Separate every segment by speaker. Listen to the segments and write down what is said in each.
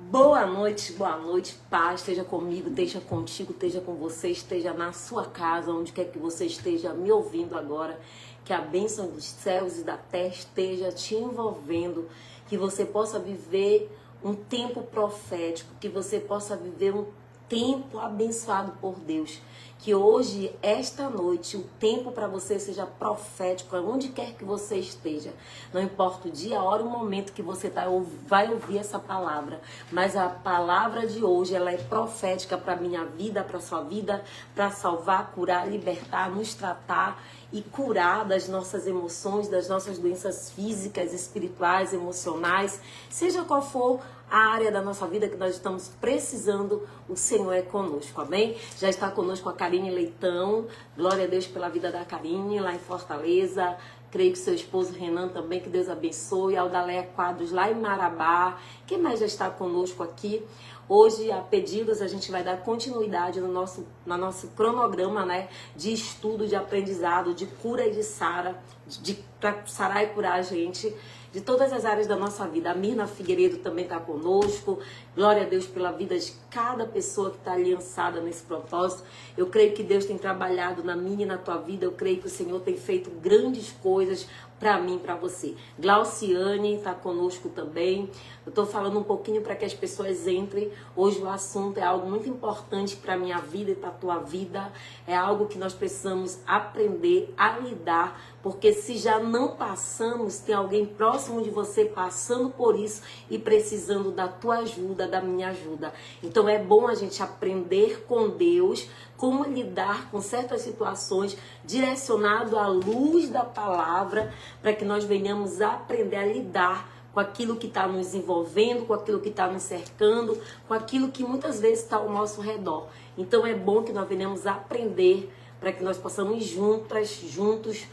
Speaker 1: Boa noite, paz, esteja comigo, esteja contigo, esteja com você, esteja na sua casa, onde quer que você esteja me ouvindo agora, que a bênção dos céus e da terra esteja te envolvendo, que você possa viver um tempo profético, que você possa viver um tempo abençoado por Deus, que hoje, esta noite, o tempo para você seja profético, onde quer que você esteja. Não importa o dia, a hora, o momento que você vai ouvir essa palavra, mas a palavra de hoje, ela é profética para a minha vida, para a sua vida, para salvar, curar, libertar, nos tratar e curar das nossas emoções, das nossas doenças físicas, espirituais, emocionais, seja qual for a área da nossa vida que nós estamos precisando, o Senhor é conosco, amém? Já está conosco a Karine Leitão, glória a Deus pela vida da Karine, lá em Fortaleza, creio que seu esposo Renan também, que Deus abençoe, Aldaléia Quadros lá em Marabá, quem mais já está conosco aqui? Hoje, a pedidos, a gente vai dar continuidade no nosso cronograma, né, de estudo, de aprendizado, de cura e de sara, para sarar e curar a gente, de todas as áreas da nossa vida. A Mirna Figueiredo também está conosco. Glória a Deus pela vida de cada pessoa que está aliançada nesse propósito. Eu creio que Deus tem trabalhado na minha e na tua vida. Eu creio que o Senhor tem feito grandes coisas para mim, para você. Glauciane está conosco também. Eu estou falando um pouquinho para que as pessoas entrem. Hoje o assunto é algo muito importante para a minha vida e para a tua vida. É algo que nós precisamos aprender a lidar, porque se já não passamos, tem alguém próximo de você passando por isso e precisando da tua ajuda, da minha ajuda. Então é bom a gente aprender com Deus como lidar com certas situações, direcionado à luz da palavra, para que nós venhamos a aprender a lidar com aquilo que está nos envolvendo, com aquilo que está nos cercando, com aquilo que muitas vezes está ao nosso redor. Então é bom que nós venhamos a aprender, para que nós possamos juntos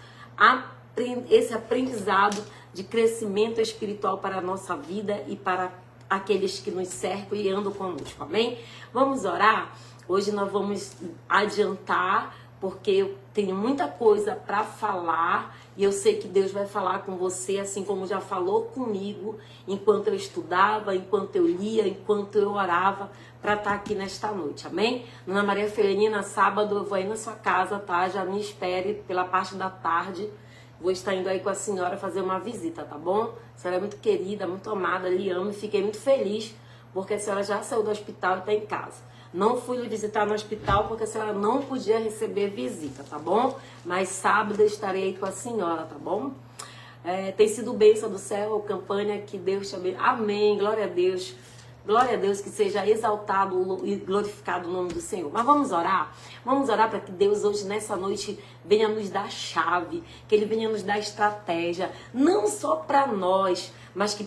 Speaker 1: esse aprendizado de crescimento espiritual para a nossa vida e para aqueles que nos cercam e andam conosco, amém? Vamos orar? Hoje nós vamos adiantar, porque eu tenho muita coisa para falar e eu sei que Deus vai falar com você, assim como já falou comigo, enquanto eu estudava, enquanto eu lia, enquanto eu orava, para estar aqui nesta noite, amém? Dona Maria Felenina, sábado eu vou aí na sua casa, tá? Já me espere pela parte da tarde. Vou estar indo aí com a senhora fazer uma visita, tá bom? A senhora é muito querida, muito amada, lhe amo e fiquei muito feliz porque a senhora já saiu do hospital e está em casa. Não fui lhe visitar no hospital porque a senhora não podia receber visita, tá bom? Mas sábado eu estarei aí com a senhora, tá bom? Tem sido bênção do céu, campanha, que Deus te abençoe. Amém, glória a Deus. Glória a Deus, que seja exaltado e glorificado o nome do Senhor. Mas vamos orar? Vamos orar para que Deus hoje, nessa noite, venha nos dar chave, que Ele venha nos dar estratégia, não só para nós, mas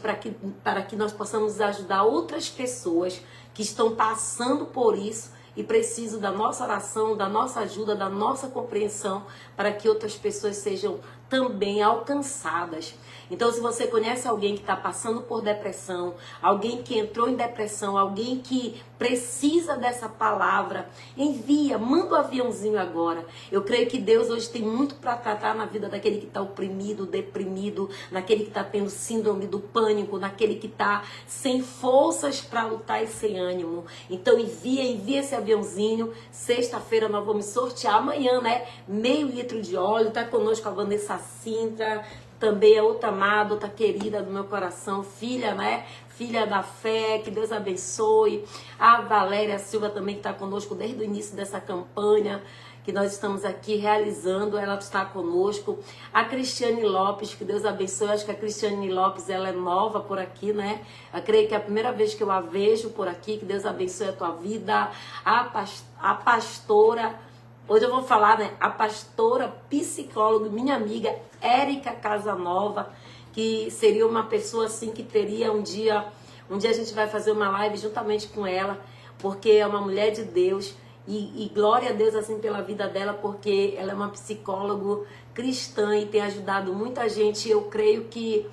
Speaker 1: para que nós possamos ajudar outras pessoas que estão passando por isso e precisam da nossa oração, da nossa ajuda, da nossa compreensão, para que outras pessoas sejam também alcançadas. Então, se você conhece alguém que está passando por depressão, alguém que entrou em depressão, alguém que precisa dessa palavra, envia, manda um aviãozinho agora. Eu creio que Deus hoje tem muito para tratar na vida daquele que está oprimido, deprimido, naquele que está tendo síndrome do pânico, naquele que está sem forças para lutar e sem ânimo. Então, envia esse aviãozinho. Sexta-feira nós vamos sortear, amanhã, né? Meio litro de óleo. Está conosco a Vanessa Sintra, também é outra amada, outra querida do meu coração, filha, né? Filha da fé, que Deus abençoe. A Valéria Silva também, que está conosco desde o início dessa campanha que nós estamos aqui realizando, ela está conosco. A Cristiane Lopes, que Deus abençoe. Eu acho que a Cristiane Lopes, ela é nova por aqui, né? Eu creio que é a primeira vez que eu a vejo por aqui, que Deus abençoe a tua vida. A pastora... Hoje eu vou falar, né, a pastora psicóloga, minha amiga Érica Casanova, que seria uma pessoa assim que teria um dia a gente vai fazer uma live juntamente com ela, porque é uma mulher de Deus e glória a Deus assim pela vida dela, porque ela é uma psicóloga cristã e tem ajudado muita gente. Eu creio que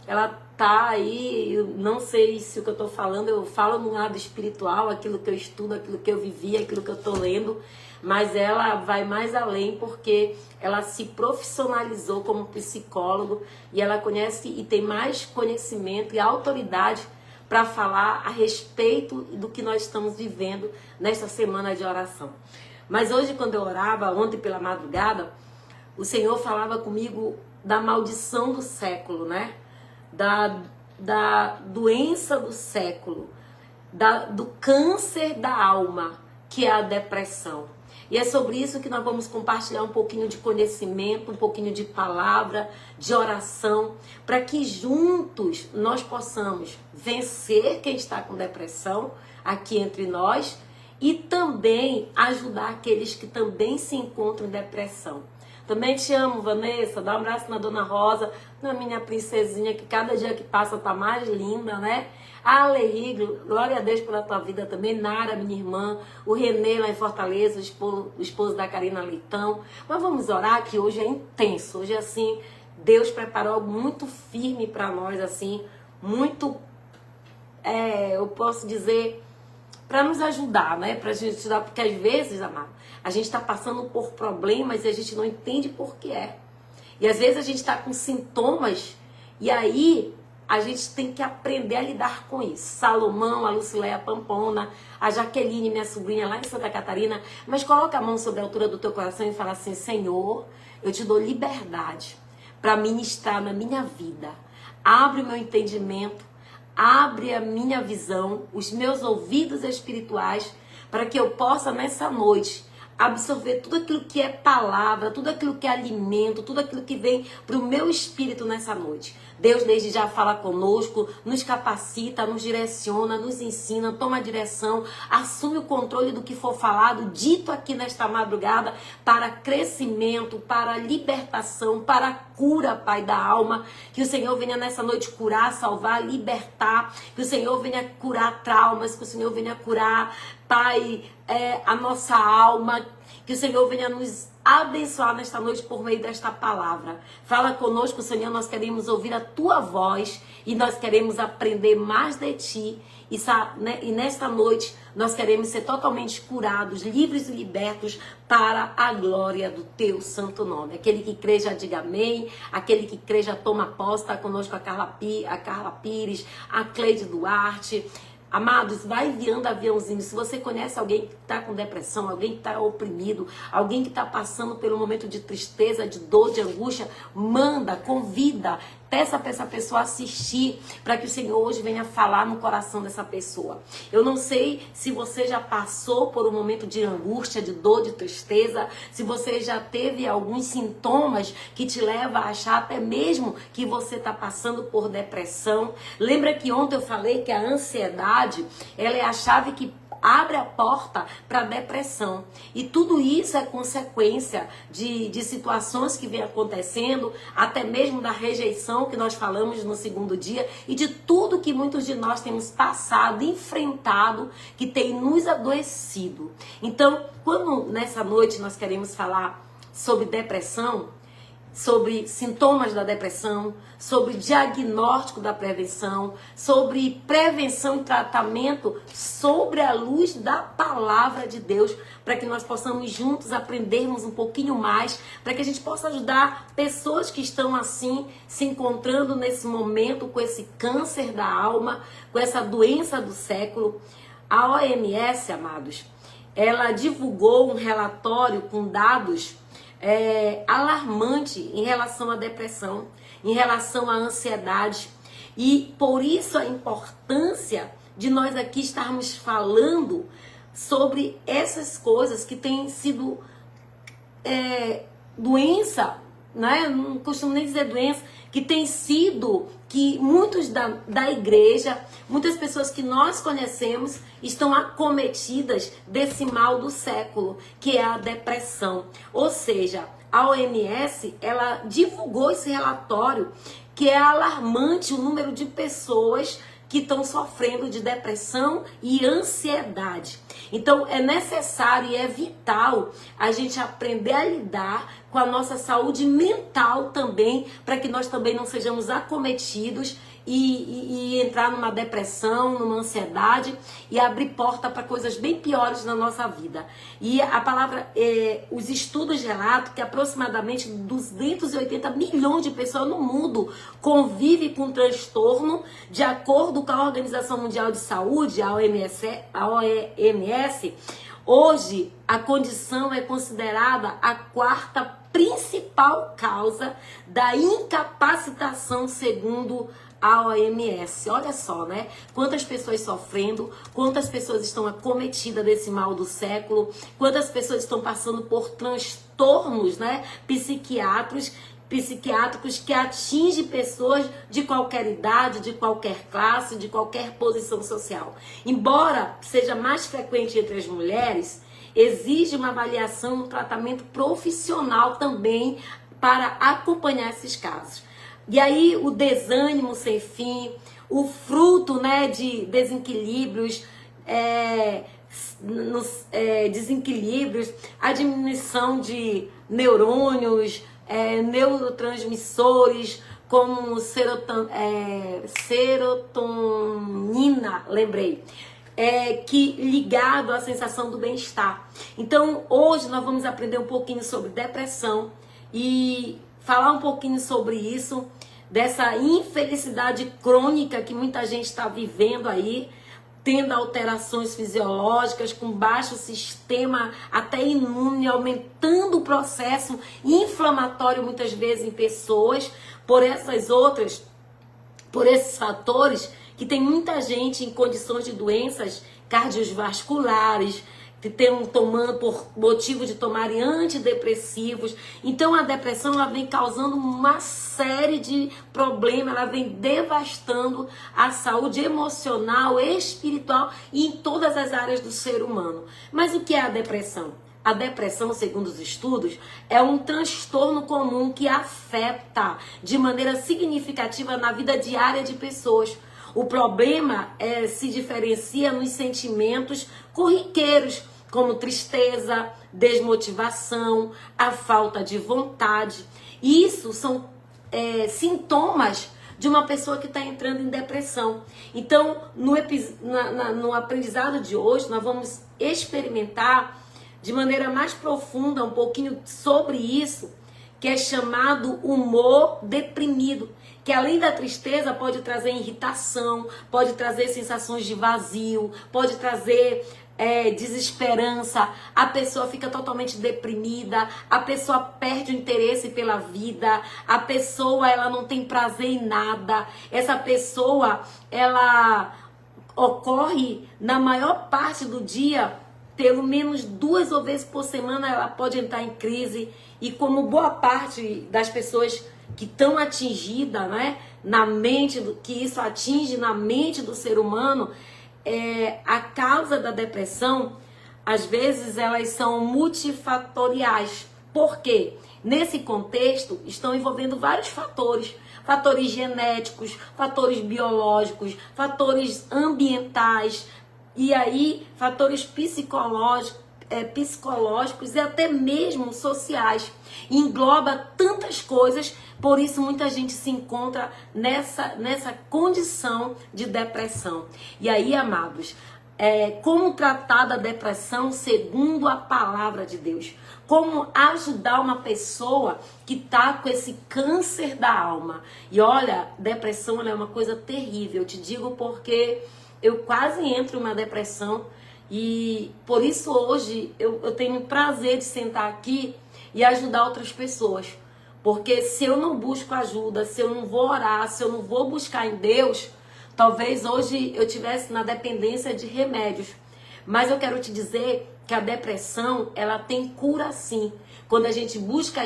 Speaker 1: ela tá aí, eu não sei se o que eu tô falando, eu falo no lado espiritual, aquilo que eu estudo, aquilo que eu vivi, aquilo que eu tô lendo, mas ela vai mais além porque ela se profissionalizou como psicólogo e ela conhece e tem mais conhecimento e autoridade para falar a respeito do que nós estamos vivendo nesta semana de oração. Mas hoje, quando eu orava, ontem pela madrugada, o Senhor falava comigo da maldição do século, né? Da doença do século, do câncer da alma, que é a depressão. E é sobre isso que nós vamos compartilhar um pouquinho de conhecimento, um pouquinho de palavra, de oração, para que juntos nós possamos vencer quem está com depressão aqui entre nós e também ajudar aqueles que também se encontram em depressão. Também te amo, Vanessa. Dá um abraço na Dona Rosa, na minha princesinha, que cada dia que passa tá mais linda, né? A Leí, glória a Deus pela tua vida também. Nara, minha irmã. O Renê lá em Fortaleza, o esposo da Karina Leitão. Mas vamos orar, que hoje é intenso. Hoje, assim, Deus preparou algo muito firme para nós, assim, muito, eu posso dizer, para nos ajudar, né? Para a gente ajudar, porque às vezes, amado, a gente está passando por problemas e a gente não entende por que é. E às vezes a gente está com sintomas e aí a gente tem que aprender a lidar com isso. Salomão, a Lucileia Pampona, a Jaqueline, minha sobrinha lá em Santa Catarina. Mas coloca a mão sobre a altura do teu coração e fala assim: Senhor, eu te dou liberdade para ministrar na minha vida. Abre o meu entendimento, abre a minha visão, os meus ouvidos espirituais, para que eu possa nessa noite absorver tudo aquilo que é palavra, tudo aquilo que é alimento, tudo aquilo que vem para o meu espírito nessa noite. Deus desde já fala conosco, nos capacita, nos direciona, nos ensina, toma a direção, assume o controle do que for falado, dito aqui nesta madrugada, para crescimento, para libertação, para cura, Pai, da alma. Que o Senhor venha nessa noite curar, salvar, libertar, que o Senhor venha curar traumas, que o Senhor venha curar, Pai, a nossa alma, que o Senhor venha nos abençoar nesta noite por meio desta palavra. Fala conosco, Senhor, nós queremos ouvir a Tua voz e nós queremos aprender mais de Ti. E nesta noite nós queremos ser totalmente curados, livres e libertos para a glória do Teu santo nome. Aquele que crê já diga amém, aquele que crê já toma posse. Está conosco a Carla Pires, a Cleide Duarte. Amados, vai enviando aviãozinho. Se você conhece alguém que está com depressão, alguém que está oprimido, alguém que está passando por um momento de tristeza, de dor, de angústia, manda, convida, peça para essa pessoa assistir, para que o Senhor hoje venha falar no coração dessa pessoa. Eu não sei se você já passou por um momento de angústia, de dor, de tristeza, se você já teve alguns sintomas que te levam a achar até mesmo que você está passando por depressão. Lembra que ontem eu falei que a ansiedade, ela é a chave que abre a porta para a depressão. E tudo isso é consequência de situações que vem acontecendo, até mesmo da rejeição que nós falamos no segundo dia, e de tudo que muitos de nós temos passado, enfrentado, que tem nos adoecido. Então, quando nessa noite nós queremos falar sobre depressão, sobre sintomas da depressão, sobre diagnóstico da prevenção, sobre prevenção e tratamento, sobre a luz da palavra de Deus, para que nós possamos juntos aprendermos um pouquinho mais, para que a gente possa ajudar pessoas que estão assim, se encontrando nesse momento com esse câncer da alma, com essa doença do século. A OMS, amados, ela divulgou um relatório com dados alarmante em relação à depressão, em relação à ansiedade. E por isso a importância de nós aqui estarmos falando sobre essas coisas que têm sido doença, né? Não costumo nem dizer doença, que tem sido que muitos da igreja, muitas pessoas que nós conhecemos estão acometidas desse mal do século, que é a depressão. Ou seja, a OMS, ela divulgou esse relatório que é alarmante o número de pessoas que estão sofrendo de depressão e ansiedade. Então é necessário e é vital a gente aprender a lidar com a nossa saúde mental também, para que nós também não sejamos acometidos e entrar numa depressão, numa ansiedade e abrir porta para coisas bem piores na nossa vida. E a palavra, os estudos relatam que aproximadamente 280 milhões de pessoas no mundo convivem com transtorno, de acordo com a Organização Mundial de Saúde, a OMS. Hoje, a condição é considerada a quarta principal causa da incapacitação, segundo a OMS. Olha só, né? Quantas pessoas sofrendo, quantas pessoas estão acometidas desse mal do século, quantas pessoas estão passando por transtornos, né, psiquiátricos que atingem pessoas de qualquer idade, de qualquer classe, de qualquer posição social. Embora seja mais frequente entre as mulheres, exige uma avaliação, um tratamento profissional também para acompanhar esses casos. E aí o desânimo sem fim, o fruto, né, de desequilíbrios, desequilíbrios, a diminuição de neurônios, neurotransmissores como serotonina, lembrei, que ligado à sensação do bem-estar. Então, hoje nós vamos aprender um pouquinho sobre depressão e falar um pouquinho sobre isso, dessa infelicidade crônica que muita gente está vivendo aí, tendo alterações fisiológicas, com baixo sistema até imune, aumentando o processo inflamatório muitas vezes em pessoas, por esses fatores, que tem muita gente em condições de doenças cardiovasculares, que tomando por motivo de tomarem antidepressivos. Então a depressão, ela vem causando uma série de problemas, ela vem devastando a saúde emocional, espiritual e em todas as áreas do ser humano. Mas o que é a depressão? A depressão, segundo os estudos, é um transtorno comum que afeta de maneira significativa na vida diária de pessoas. O problema se diferencia nos sentimentos corriqueiros, como tristeza, desmotivação, a falta de vontade. Isso são sintomas de uma pessoa que está entrando em depressão. Então, no aprendizado de hoje, nós vamos experimentar de maneira mais profunda um pouquinho sobre isso, que é chamado humor deprimido, que além da tristeza pode trazer irritação, pode trazer sensações de vazio, pode trazer desesperança, a pessoa fica totalmente deprimida, a pessoa perde o interesse pela vida, a pessoa ela não tem prazer em nada, essa pessoa ela ocorre na maior parte do dia, pelo menos 2 vezes por semana ela pode entrar em crise, e como boa parte das pessoas que estão atingidas, né, na mente, que isso atinge na mente do ser humano, a causa da depressão, às vezes elas são multifatoriais. Por quê? Nesse contexto estão envolvendo vários fatores. Fatores genéticos, fatores biológicos, fatores ambientais e aí fatores psicológicos e até mesmo sociais. Engloba tantas coisas, por isso muita gente se encontra nessa condição de depressão. E aí, amados, como tratar da depressão segundo a palavra de Deus? Como ajudar uma pessoa que está com esse câncer da alma? E olha, depressão é uma coisa terrível, eu te digo porque eu quase entro em uma depressão. E por isso hoje eu tenho o prazer de sentar aqui e ajudar outras pessoas. Porque se eu não busco ajuda, se eu não vou orar, se eu não vou buscar em Deus, talvez hoje eu estivesse na dependência de remédios. Mas eu quero te dizer que a depressão, ela tem cura sim. Quando a gente busca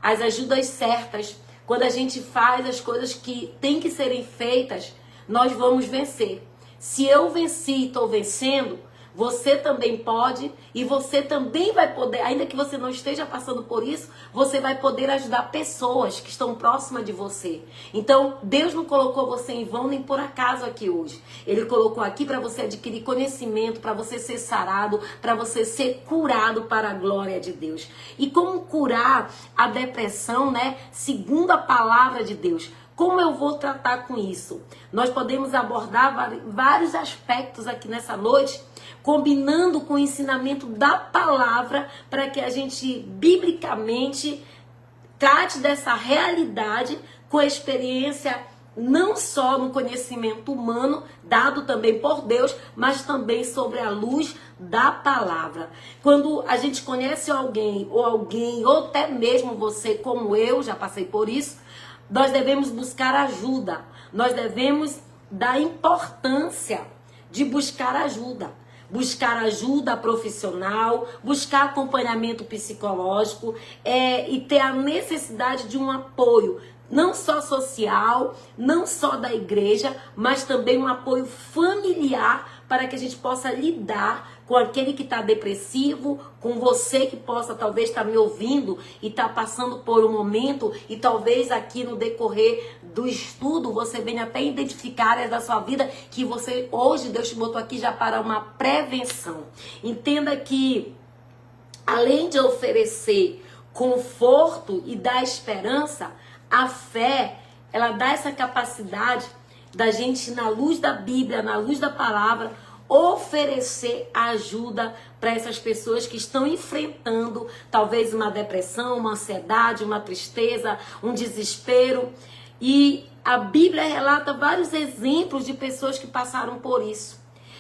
Speaker 1: as ajudas certas, quando a gente faz as coisas que tem que serem feitas, nós vamos vencer. Se eu venci e estou vencendo, você também pode, e você também vai poder, ainda que você não esteja passando por isso, você vai poder ajudar pessoas que estão próximas de você. Então, Deus não colocou você em vão nem por acaso aqui hoje. Ele colocou aqui para você adquirir conhecimento, para você ser sarado, para você ser curado para a glória de Deus. E como curar a depressão, né? Segundo a palavra de Deus. Como eu vou tratar com isso? Nós podemos abordar vários aspectos aqui nessa noite, combinando com o ensinamento da palavra, para que a gente, biblicamente, trate dessa realidade com a experiência, não só no conhecimento humano, dado também por Deus, mas também sobre a luz da palavra. Quando a gente conhece alguém, ou até mesmo você, como eu, já passei por isso, nós devemos buscar ajuda. Nós devemos dar importância de buscar ajuda. Buscar ajuda profissional, buscar acompanhamento psicológico e ter a necessidade de um apoio, não só social, não só da igreja, mas também um apoio familiar para que a gente possa lidar com aquele que está depressivo, com você que possa talvez estar me ouvindo e está passando por um momento e talvez aqui no decorrer do estudo você venha até identificar áreas da sua vida que você hoje, Deus te botou aqui já para uma prevenção. Entenda que além de oferecer conforto e dar esperança, a fé, ela dá essa capacidade da gente, na luz da Bíblia, na luz da palavra, oferecer ajuda para essas pessoas que estão enfrentando talvez uma depressão, uma ansiedade, uma tristeza, um desespero. E a Bíblia relata vários exemplos de pessoas que passaram por isso.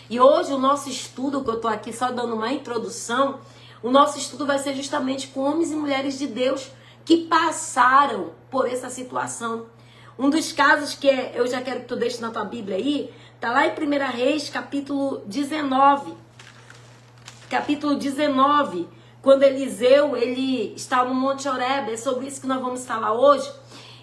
Speaker 1: E hoje o nosso estudo, que eu estou aqui só dando uma introdução, o nosso estudo vai ser justamente com homens e mulheres de Deus que passaram por essa situação. Um dos casos que eu já quero que tu deixe na tua Bíblia aí, tá lá em 1 Reis, capítulo 19. Capítulo 19, quando Eliseu, ele está no Monte Horebe, é sobre isso que nós vamos falar hoje.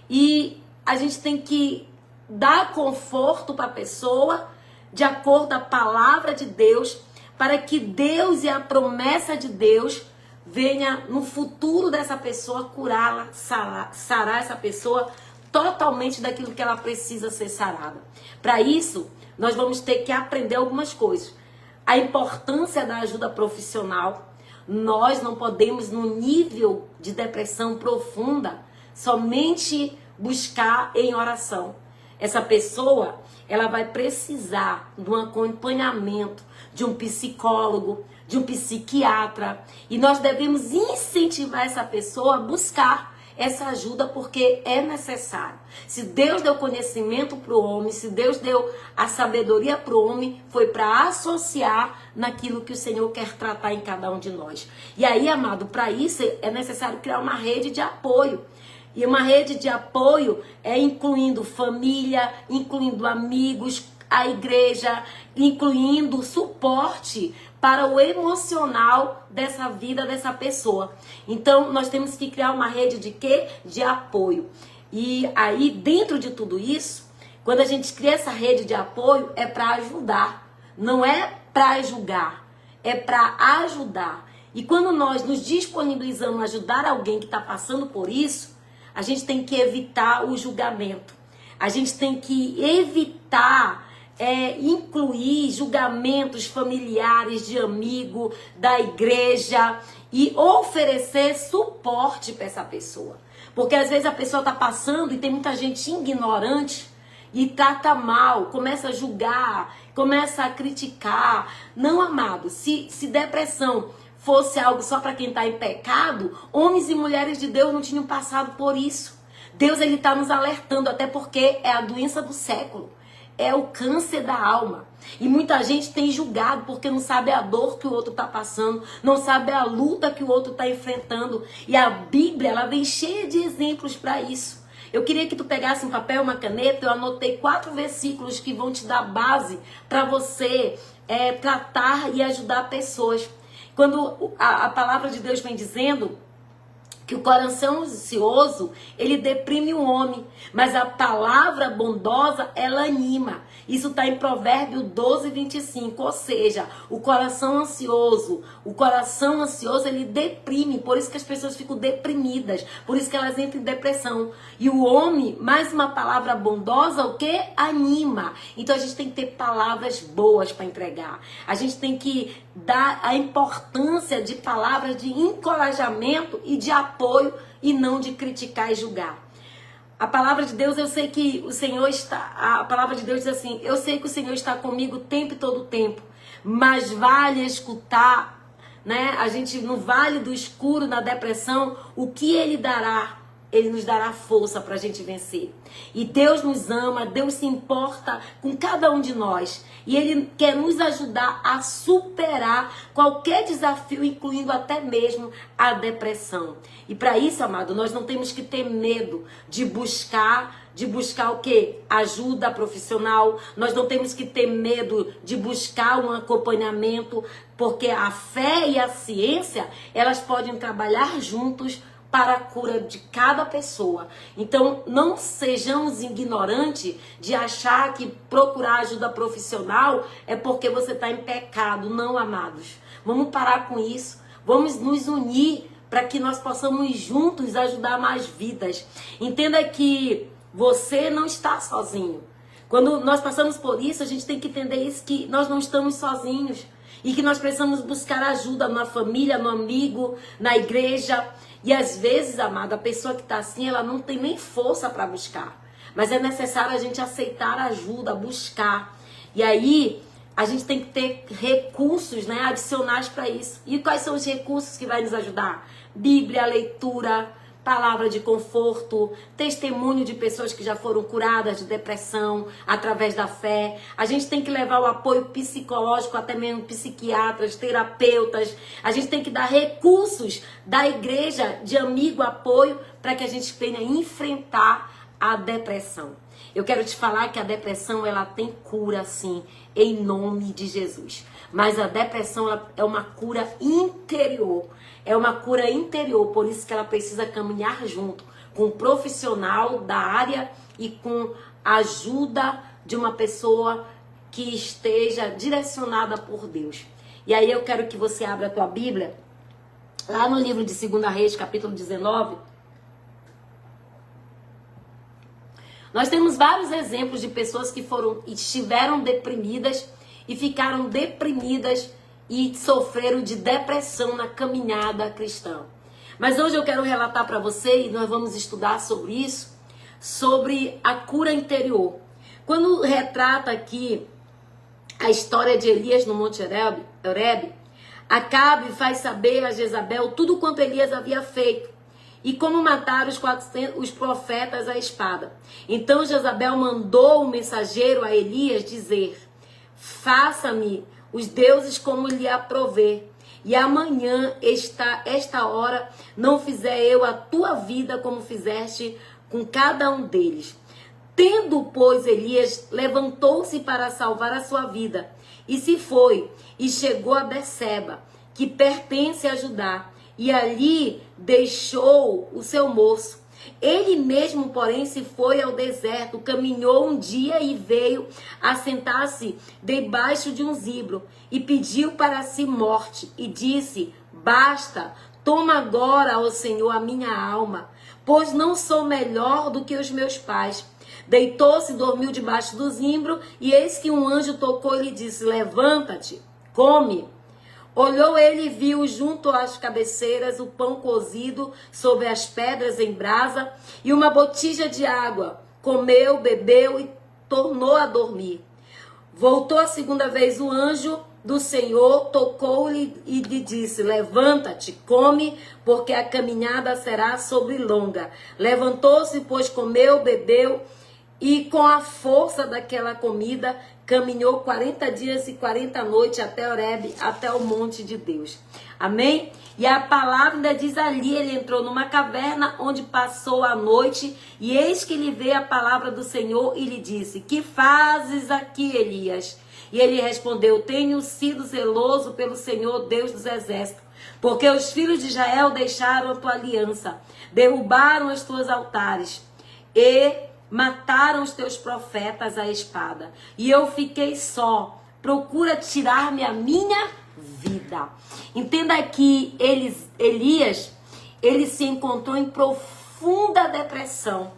Speaker 1: E a gente tem que dar conforto para a pessoa, de acordo com a palavra de Deus, para que Deus e a promessa de Deus venha no futuro dessa pessoa curá-la, sarar essa pessoa totalmente daquilo que ela precisa ser sarada. Para isso, nós vamos ter que aprender algumas coisas. A importância da ajuda profissional. Nós não podemos, no nível de depressão profunda, somente buscar em oração. Essa pessoa, ela vai precisar de um acompanhamento, de um psicólogo, de um psiquiatra. E nós devemos incentivar essa pessoa a buscar essa ajuda, porque é necessário. Se Deus deu conhecimento para o homem, se Deus deu a sabedoria para o homem, foi para associar naquilo que o Senhor quer tratar em cada um de nós. E aí, amado, para isso é necessário criar uma rede de apoio. E uma rede de apoio é incluindo família, incluindo amigos, a igreja, incluindo suporte para o emocional dessa vida dessa pessoa. Então, nós temos que criar uma rede de quê? De apoio. E aí, dentro de tudo isso, quando a gente cria essa rede de apoio, é para ajudar. Não é para julgar, é para ajudar. E quando nós nos disponibilizamos a ajudar alguém que está passando por isso, a gente tem que evitar o julgamento. A gente tem que evitar incluir julgamentos familiares, de amigo, da igreja, e oferecer suporte para essa pessoa. Porque às vezes a pessoa está passando e tem muita gente ignorante e trata mal, começa a julgar, começa a criticar. Não, amado, se depressão fosse algo só para quem está em pecado, homens e mulheres de Deus não tinham passado por isso. Deus, ele está nos alertando, até porque é a doença do século. É o câncer da alma. E muita gente tem julgado porque não sabe a dor que o outro está passando, não sabe a luta que o outro está enfrentando. E a Bíblia, ela vem cheia de exemplos para isso. Eu queria que tu pegasse um papel, uma caneta. Eu anotei 4 versículos que vão te dar base para você tratar e ajudar pessoas. Quando a palavra de Deus vem dizendo que o coração ansioso, ele deprime o homem, mas a palavra bondosa, ela anima. Isso está em Provérbio 12, 25, ou seja, o coração ansioso, ele deprime, por isso que as pessoas ficam deprimidas, por isso que elas entram em depressão. E o homem, mais uma palavra bondosa, o que? Anima. Então a gente tem que ter palavras boas para entregar. A gente tem que dar a importância de palavras de encorajamento e de apoio, e não de criticar e julgar. A palavra de Deus, eu sei que o Senhor está... A palavra de Deus diz assim, eu sei que o Senhor está comigo o tempo e todo o tempo, mas vale escutar, né? A gente no vale do escuro, na depressão, o que Ele dará? Ele nos dará força para a gente vencer. E Deus nos ama, Deus se importa com cada um de nós. E Ele quer nos ajudar a superar qualquer desafio, incluindo até mesmo a depressão. E para isso, amado, nós não temos que ter medo de buscar o quê? Ajuda profissional. Nós não temos que ter medo de buscar um acompanhamento, porque a fé e a ciência, elas podem trabalhar juntos para a cura de cada pessoa. Então, não sejamos ignorantes de achar que procurar ajuda profissional é porque você está em pecado. Não, amados. Vamos parar com isso. Vamos nos unir para que nós possamos juntos ajudar mais vidas. Entenda que você não está sozinho. Quando nós passamos por isso, a gente tem que entender isso, que nós não estamos sozinhos. E que nós precisamos buscar ajuda na família, no amigo, na igreja. E às vezes, amada, a pessoa que está assim, ela não tem nem força para buscar. Mas é necessário a gente aceitar ajuda, buscar. E aí, a gente tem que ter recursos, né, adicionais para isso. E quais são os recursos que vai nos ajudar? Bíblia, leitura, palavra de conforto, testemunho de pessoas que já foram curadas de depressão através da fé. A gente tem que levar o apoio psicológico, até mesmo psiquiatras, terapeutas. A gente tem que dar recursos da igreja de amigo, apoio, para que a gente venha enfrentar a depressão. Eu quero te falar que a depressão, ela tem cura, sim, em nome de Jesus. Mas a depressão, ela é uma cura interior. É uma cura interior, por isso que ela precisa caminhar junto com um profissional da área e com a ajuda de uma pessoa que esteja direcionada por Deus. E aí eu quero que você abra a tua Bíblia, lá no livro de 2 Reis, capítulo 19. Nós temos vários exemplos de pessoas que estiveram deprimidas e ficaram deprimidas e sofreram de depressão na caminhada cristã. Mas hoje eu quero relatar para você, e nós vamos estudar sobre isso, sobre a cura interior. Quando retrata aqui a história de Elias no Monte Horebe, Acabe faz saber a Jezabel tudo quanto Elias havia feito e como matar os profetas à espada. Então Jezabel mandou o mensageiro a Elias dizer: faça-me os deuses como lhe aprover, e amanhã, esta hora, não fizer eu a tua vida como fizeste com cada um deles. Tendo, pois, Elias, levantou-se para salvar a sua vida, e se foi, e chegou a Berseba, que pertence a Judá, e ali deixou o seu moço. Ele mesmo, porém, se foi ao deserto, caminhou um dia e veio assentar-se debaixo de um zibro e pediu para si morte e disse: basta, toma agora, ó Senhor, a minha alma, pois não sou melhor do que os meus pais. Deitou-se, dormiu debaixo do zimbro e eis que um anjo tocou e lhe disse: levanta-te, come. Olhou ele e viu junto às cabeceiras o pão cozido sobre as pedras em brasa e uma botija de água. Comeu, bebeu e tornou a dormir. Voltou a segunda vez o anjo do Senhor, tocou-lhe e lhe disse: levanta-te, come, porque a caminhada será longa. Levantou-se, pois comeu, bebeu e com a força daquela comida caminhou 40 dias e 40 noites até Horebe, até o monte de Deus. Amém? E a palavra ainda diz ali, ele entrou numa caverna onde passou a noite e eis que lhe veio a palavra do Senhor e lhe disse: que fazes aqui, Elias? E ele respondeu: tenho sido zeloso pelo Senhor Deus dos exércitos, porque os filhos de Israel deixaram a tua aliança, derrubaram os teus altares e mataram os teus profetas à espada. E eu fiquei só. Procura tirar-me a minha vida. Entenda que Elias, ele se encontrou em profunda depressão.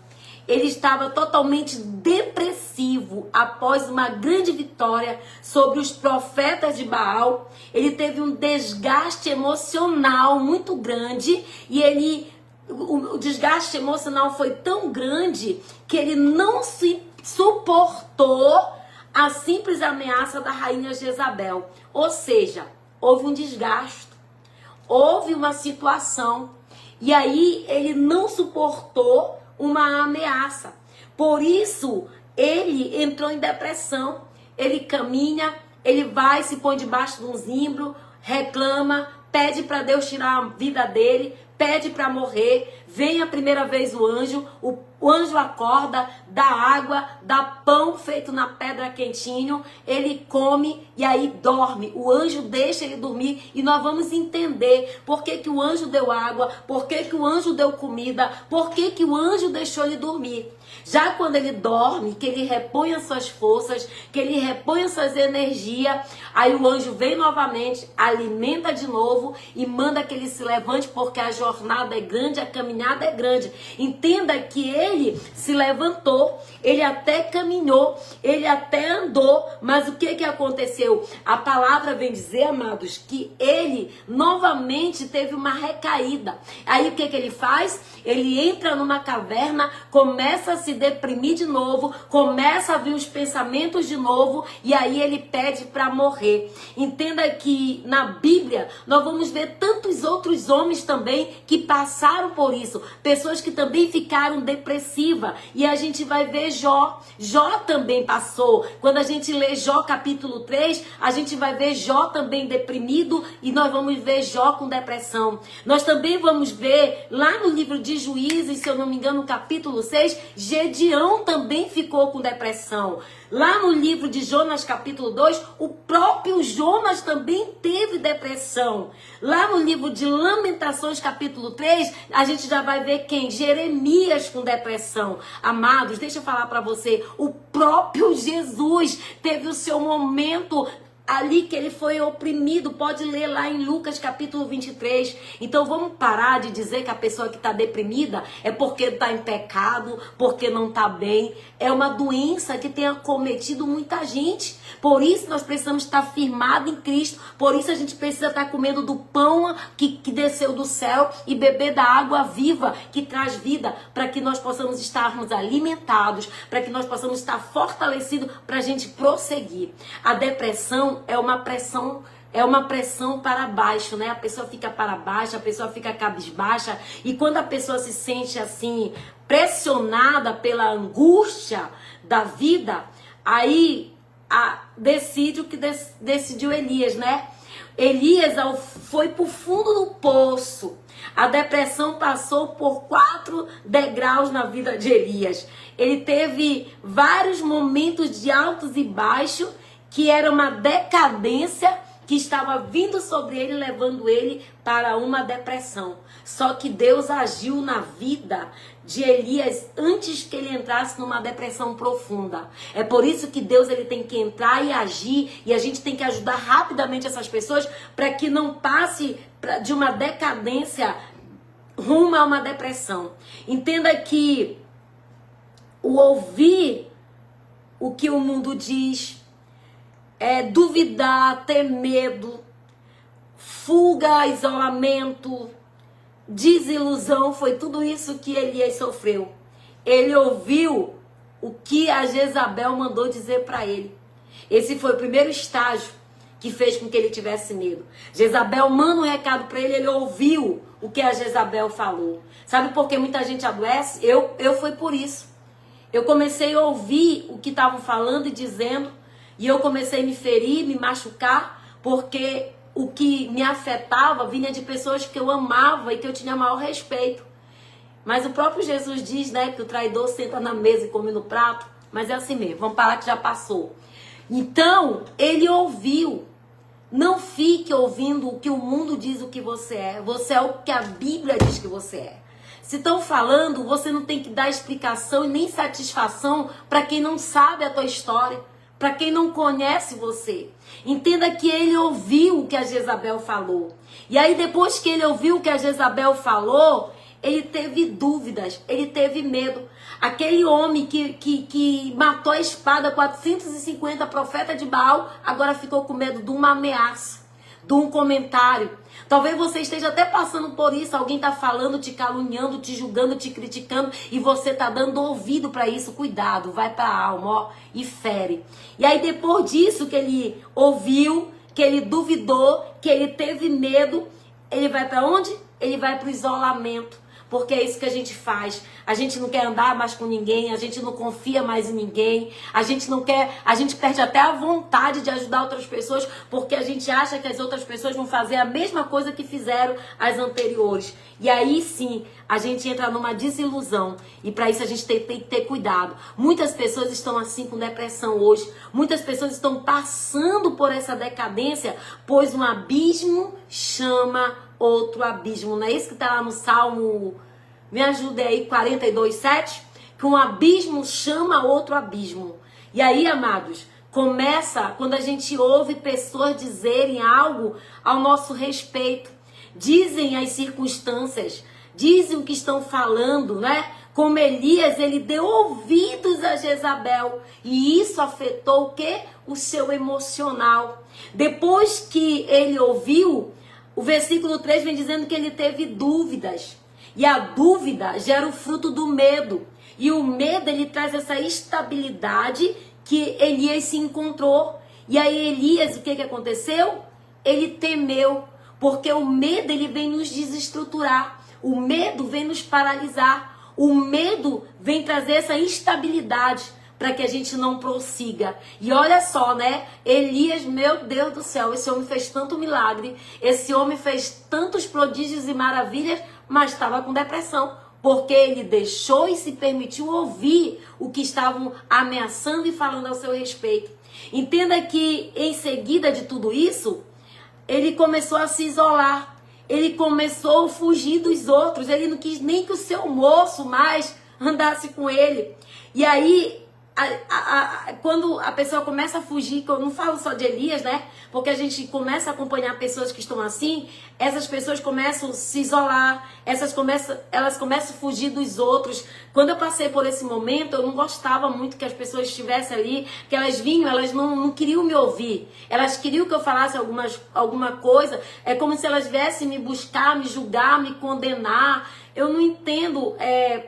Speaker 1: Ele estava totalmente depressivo após uma grande vitória sobre os profetas de Baal. Ele teve um desgaste emocional muito grande e ele o desgaste emocional foi tão grande que ele não se suportou a simples ameaça da rainha Jezabel. Ou seja, houve um desgaste, houve uma situação, e aí ele não suportou uma ameaça. Por isso, ele entrou em depressão. Ele caminha, ele vai, se põe debaixo de um zimbro, reclama, pede para Deus tirar a vida dele, pede para morrer. Vem a primeira vez o anjo acorda, dá água, dá pão feito na pedra quentinho, ele come e aí dorme. O anjo deixa ele dormir e nós vamos entender por que o anjo deu água, por que o anjo deu comida, por que o anjo deixou ele dormir. Já quando ele dorme, que ele repõe as suas forças, que ele repõe as suas energias, aí o anjo vem novamente, alimenta de novo e manda que ele se levante, porque a jornada é grande, a caminhada é grande. Entenda que ele se levantou, ele até caminhou, ele até andou, mas o que aconteceu? A palavra vem dizer, amados, que ele novamente teve uma recaída. Aí o que ele faz? Ele entra numa caverna, começa a se deprimir de novo, começa a vir os pensamentos de novo, e aí ele pede para morrer. Entenda que na Bíblia nós vamos ver tantos outros homens também que passaram por isso, pessoas que também ficaram depressivas, e a gente vai ver Jó. Jó também passou. Quando a gente lê Jó capítulo 3, a gente vai ver Jó também deprimido, e nós vamos ver Jó com depressão. Nós também vamos ver lá no livro de Juízes, se eu não me engano, no capítulo 6, Gedeão também ficou com depressão. Lá no livro de Jonas capítulo 2, o próprio Jonas também teve depressão. Lá no livro de Lamentações capítulo 3, a gente já vai ver quem? Jeremias com depressão. Amados, deixa eu falar para você, o próprio Jesus teve o seu momento ali que ele foi oprimido. Pode ler lá em Lucas capítulo 23. Então vamos parar de dizer que a pessoa que está deprimida é porque está em pecado, porque não está bem. É uma doença que tem acometido muita gente. Por isso nós precisamos estar firmados em Cristo. Por isso a gente precisa estar comendo do pão que desceu do céu e beber da água viva que traz vida, para que nós possamos estarmos alimentados, para que nós possamos estar fortalecidos para a gente prosseguir. A depressão é uma pressão para baixo, né? A pessoa fica para baixo, a pessoa fica cabisbaixa, e quando a pessoa se sente assim, pressionada pela angústia da vida, aí decide o que decidiu Elias, né? Elias foi para o fundo do poço. A depressão passou por 4 degraus na vida de Elias. Ele teve vários momentos de altos e baixos, que era uma decadência que estava vindo sobre ele, levando ele para uma depressão. Só que Deus agiu na vida de Elias antes que ele entrasse numa depressão profunda. É por isso que Deus ele tem que entrar e agir, e a gente tem que ajudar rapidamente essas pessoas para que não passe de uma decadência rumo a uma depressão. Entenda que o ouvir o que o mundo diz, duvidar, ter medo, fuga, isolamento, desilusão, foi tudo isso que Elias sofreu. Ele ouviu o que a Jezabel mandou dizer para ele. Esse foi o primeiro estágio que fez com que ele tivesse medo. Jezabel manda um recado para ele, ele ouviu o que a Jezabel falou. Sabe por que muita gente adoece? Eu fui por isso. Eu comecei a ouvir o que estavam falando e dizendo, e eu comecei a me ferir, me machucar, porque o que me afetava vinha de pessoas que eu amava e que eu tinha maior respeito. Mas o próprio Jesus diz, né, que o traidor senta na mesa e come no prato, mas é assim mesmo, vamos parar que já passou. Então, ele ouviu. Não fique ouvindo o que o mundo diz o que você é. Você é o que a Bíblia diz que você é. Se estão falando, você não tem que dar explicação e nem satisfação para quem não sabe a tua história, para quem não conhece você. Entenda que ele ouviu o que a Jezabel falou. E aí depois que ele ouviu o que a Jezabel falou, ele teve dúvidas, ele teve medo. Aquele homem que matou a espada 450 profetas de Baal, agora ficou com medo de uma ameaça. de um comentário. Talvez você esteja até passando por isso, alguém está falando, te caluniando, te julgando, te criticando e você está dando ouvido para isso. Cuidado, vai para a alma, ó, e fere. E aí depois disso que ele ouviu, que ele duvidou, que ele teve medo, ele vai para onde? Ele vai para o isolamento. Porque é isso que a gente faz. A gente não quer andar mais com ninguém, a gente não confia mais em ninguém, a gente perde até a vontade de ajudar outras pessoas, porque a gente acha que as outras pessoas vão fazer a mesma coisa que fizeram as anteriores. E aí sim, a gente entra numa desilusão. E para isso a gente tem que ter cuidado. Muitas pessoas estão assim com depressão hoje. Muitas pessoas estão passando por essa decadência, pois um abismo chama outro abismo. Não é isso que está lá no Salmo, me ajude aí, 42:7? Que um abismo chama outro abismo. E aí, amados, começa quando a gente ouve pessoas dizerem algo ao nosso respeito. Dizem as circunstâncias, dizem o que estão falando, né? Como Elias, ele deu ouvidos a Jezabel. E isso afetou o quê? O seu emocional. Depois que ele ouviu, o versículo 3 vem dizendo que ele teve dúvidas. E a dúvida gera o fruto do medo. E o medo, ele traz essa estabilidade que Elias se encontrou. E aí Elias, o que aconteceu? Ele temeu. Porque o medo, ele vem nos desestruturar. O medo vem nos paralisar. O medo vem trazer essa instabilidade para que a gente não prossiga. E olha só, né? Elias, meu Deus do céu, esse homem fez tanto milagre, esse homem fez tantos prodígios e maravilhas, mas estava com depressão, porque ele deixou e se permitiu ouvir o que estavam ameaçando e falando ao seu respeito. Entenda que em seguida de tudo isso, ele começou a se isolar, ele começou a fugir dos outros, ele não quis nem que o seu moço mais andasse com ele. E aí, quando a pessoa começa a fugir, que eu não falo só de Elias, né? Porque a gente começa a acompanhar pessoas que estão assim, essas pessoas começam a se isolar, elas começam a fugir dos outros. Quando eu passei por esse momento, eu não gostava muito que as pessoas estivessem ali, que elas vinham, elas não queriam me ouvir. Elas queriam que eu falasse alguma coisa, é como se elas viessem me buscar, me julgar, me condenar. Eu não entendo,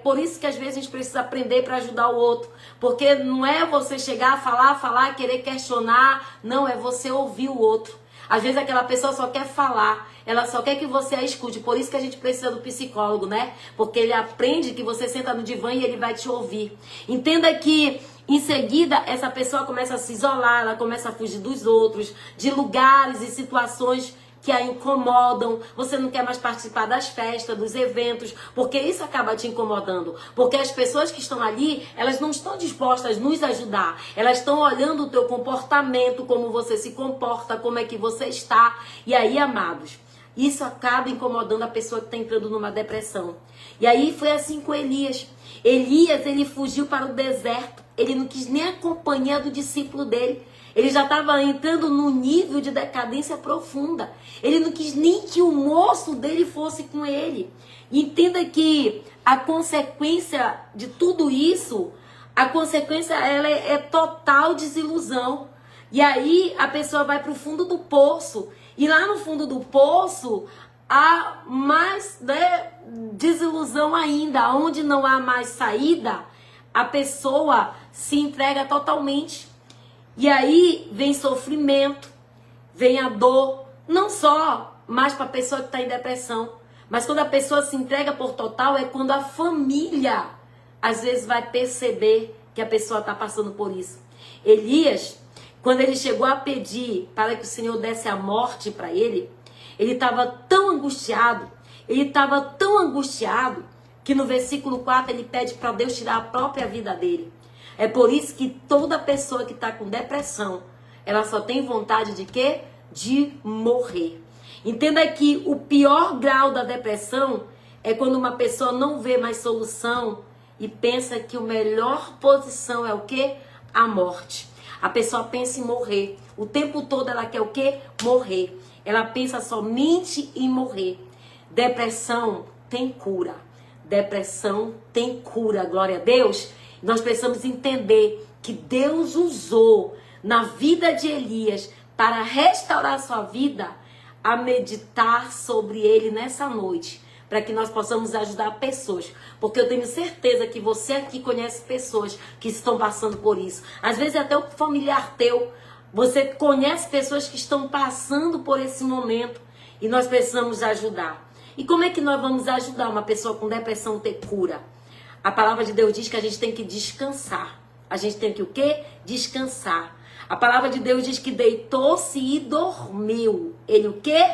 Speaker 1: por isso que às vezes a gente precisa aprender para ajudar o outro. Porque não é você chegar a falar, querer questionar. Não, é você ouvir o outro. Às vezes aquela pessoa só quer falar, ela só quer que você a escute. Por isso que a gente precisa do psicólogo, né? Porque ele aprende que você senta no divã e ele vai te ouvir. Entenda que em seguida essa pessoa começa a se isolar, ela começa a fugir dos outros, de lugares e situações que a incomodam. Você não quer mais participar das festas, dos eventos, porque isso acaba te incomodando. Porque as pessoas que estão ali, elas não estão dispostas a nos ajudar. Elas estão olhando o teu comportamento, como você se comporta, como é que você está. E aí, amados, isso acaba incomodando a pessoa que está entrando numa depressão. E aí foi assim com Elias. Elias, ele fugiu para o deserto. Ele não quis nem a companhia do discípulo dele. Ele já estava entrando num nível de decadência profunda. Ele não quis nem que o moço dele fosse com ele. Entenda que a consequência de tudo isso, a consequência ela é total desilusão. E aí a pessoa vai para o fundo do poço. E lá no fundo do poço há mais, né, desilusão ainda. Onde não há mais saída, a pessoa se entrega totalmente. E aí vem sofrimento, vem a dor, não só mais para a pessoa que está em depressão, mas quando a pessoa se entrega por total, é quando a família às vezes vai perceber que a pessoa está passando por isso. Elias, quando ele chegou a pedir para que o Senhor desse a morte para ele estava tão angustiado, que no versículo 4 ele pede para Deus tirar a própria vida dele. É por isso que toda pessoa que está com depressão, ela só tem vontade de quê? De morrer. Entenda que o pior grau da depressão é quando uma pessoa não vê mais solução e pensa que a melhor posição é o quê? A morte. A pessoa pensa em morrer. O tempo todo ela quer o quê? Morrer. Ela pensa somente em morrer. Depressão tem cura. Depressão tem cura, glória a Deus. Nós precisamos entender que Deus usou na vida de Elias para restaurar sua vida a meditar sobre ele nessa noite, para que nós possamos ajudar pessoas. Porque eu tenho certeza que você aqui conhece pessoas que estão passando por isso. Às vezes até o familiar teu. Você conhece pessoas que estão passando por esse momento e nós precisamos ajudar. E como é que nós vamos ajudar uma pessoa com depressão ter cura? A palavra de Deus diz que a gente tem que descansar. A gente tem que o quê? Descansar. A palavra de Deus diz que deitou-se e dormiu. Ele o quê?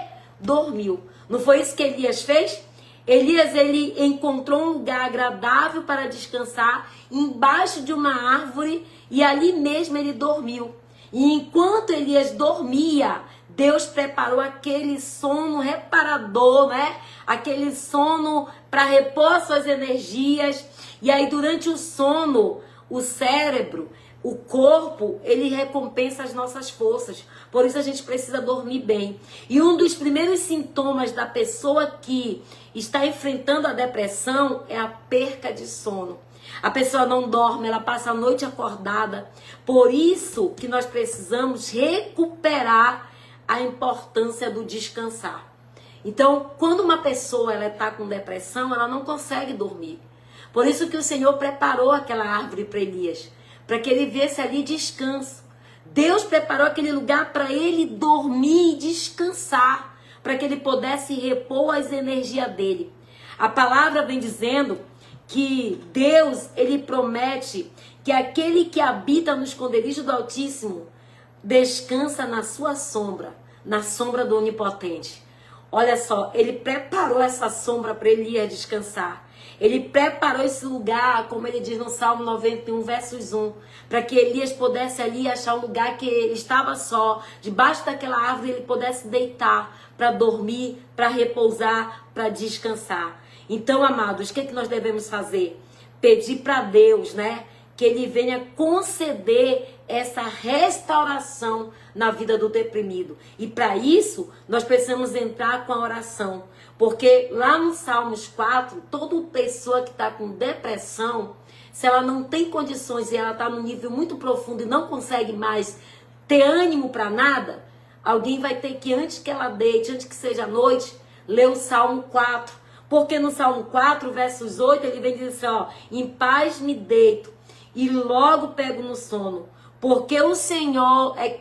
Speaker 1: Dormiu. Não foi isso que Elias fez? Elias, ele encontrou um lugar agradável para descansar, embaixo de uma árvore, e ali mesmo ele dormiu. E enquanto Elias dormia, Deus preparou aquele sono reparador, né? Aquele sono para repor suas energias. E aí, durante o sono, o cérebro, o corpo, ele recompensa as nossas forças. Por isso a gente precisa dormir bem. E um dos primeiros sintomas da pessoa que está enfrentando a depressão é a perca de sono. A pessoa não dorme, ela passa a noite acordada. Por isso que nós precisamos recuperar a importância do descansar. Então, quando uma pessoa está com depressão, ela não consegue dormir. Por isso que o Senhor preparou aquela árvore para Elias, para que ele viesse ali descanso. Deus preparou aquele lugar para ele dormir e descansar, para que ele pudesse repor as energias dele. A palavra vem dizendo que Deus, ele promete que aquele que habita no esconderijo do Altíssimo descansa na sua sombra, na sombra do Onipotente. Olha só, ele preparou essa sombra para Elias descansar. Ele preparou esse lugar, como ele diz no Salmo 91, versos 1, para que Elias pudesse ali achar um lugar que ele estava só, debaixo daquela árvore ele pudesse deitar para dormir, para repousar, para descansar. Então, amados, o que nós devemos fazer? Pedir para Deus, né? Que ele venha conceder essa restauração na vida do deprimido. E para isso, nós precisamos entrar com a oração. Porque lá no Salmos 4, toda pessoa que está com depressão, se ela não tem condições e ela está num nível muito profundo e não consegue mais ter ânimo para nada, alguém vai ter que, antes que ela deite, antes que seja noite, ler o Salmo 4. Porque no Salmo 4, versos 8, ele vem dizer assim, ó, em paz me deito e logo pego no sono, porque o Senhor é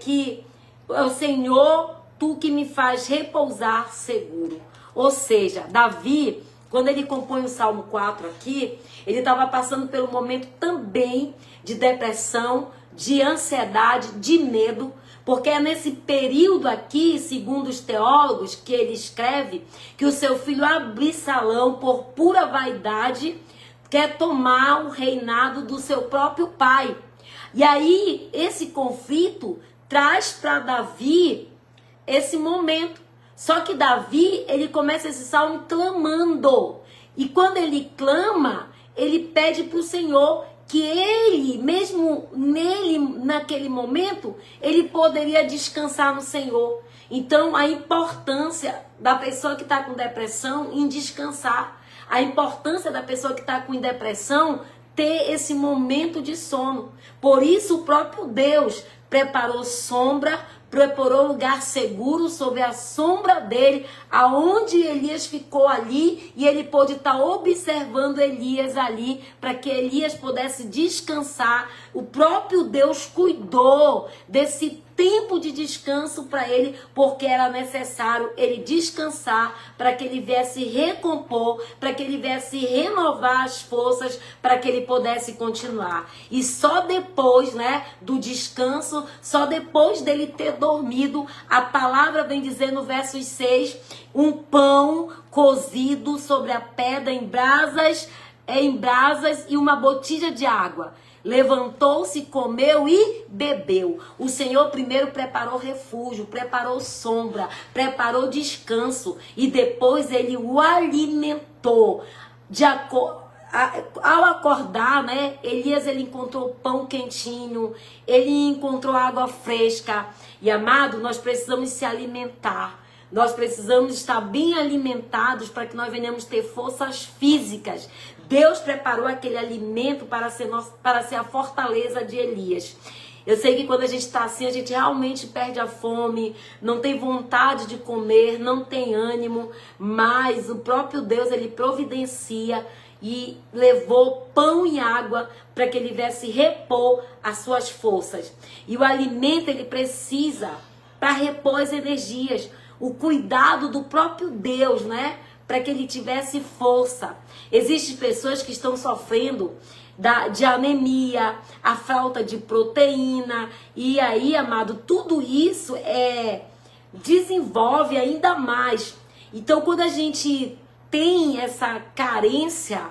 Speaker 1: o Senhor, tu que me faz repousar seguro. Ou seja, Davi, quando ele compõe o Salmo 4 aqui, ele estava passando pelo momento também de depressão, de ansiedade, de medo, porque é nesse período aqui, segundo os teólogos, que ele escreve que o seu filho Absalão, por pura vaidade, quer tomar o reinado do seu próprio pai. E aí, esse conflito traz para Davi esse momento. Só que Davi, ele começa esse salmo clamando. E quando ele clama, ele pede para o Senhor que ele, mesmo nele, naquele momento, ele poderia descansar no Senhor. Então, a importância da pessoa que está com depressão em descansar. A importância da pessoa que está com depressão ter esse momento de sono. Por isso o próprio Deus preparou sombra, preparou lugar seguro sobre a sombra dele, aonde Elias ficou ali, e ele pôde estar observando Elias ali, para que Elias pudesse descansar. O próprio Deus cuidou desse tempo de descanso para ele, porque era necessário ele descansar, para que ele viesse recompor, para que ele viesse renovar as forças, para que ele pudesse continuar. E só depois, né, do descanso, só depois dele ter dormido, a palavra vem dizer no verso 6, um pão cozido sobre a pedra em brasas e uma botija de água. Levantou-se, comeu e bebeu. O Senhor primeiro preparou refúgio, preparou sombra, preparou descanso e depois ele o alimentou. Ao acordar, né, Elias, ele encontrou pão quentinho, ele encontrou água fresca. E amado, nós precisamos se alimentar. Nós precisamos estar bem alimentados para que nós venhamos ter forças físicas. Deus preparou aquele alimento para ser a fortaleza de Elias. Eu sei que quando a gente está assim, a gente realmente perde a fome, não tem vontade de comer, não tem ânimo, mas o próprio Deus, ele providencia e levou pão e água para que ele viesse repor as suas forças. E o alimento, ele precisa para repor as energias, o cuidado do próprio Deus, né? Para que ele tivesse força. Existem pessoas que estão sofrendo de anemia, a falta de proteína, e aí, amado, tudo isso desenvolve ainda mais. Então, quando a gente tem essa carência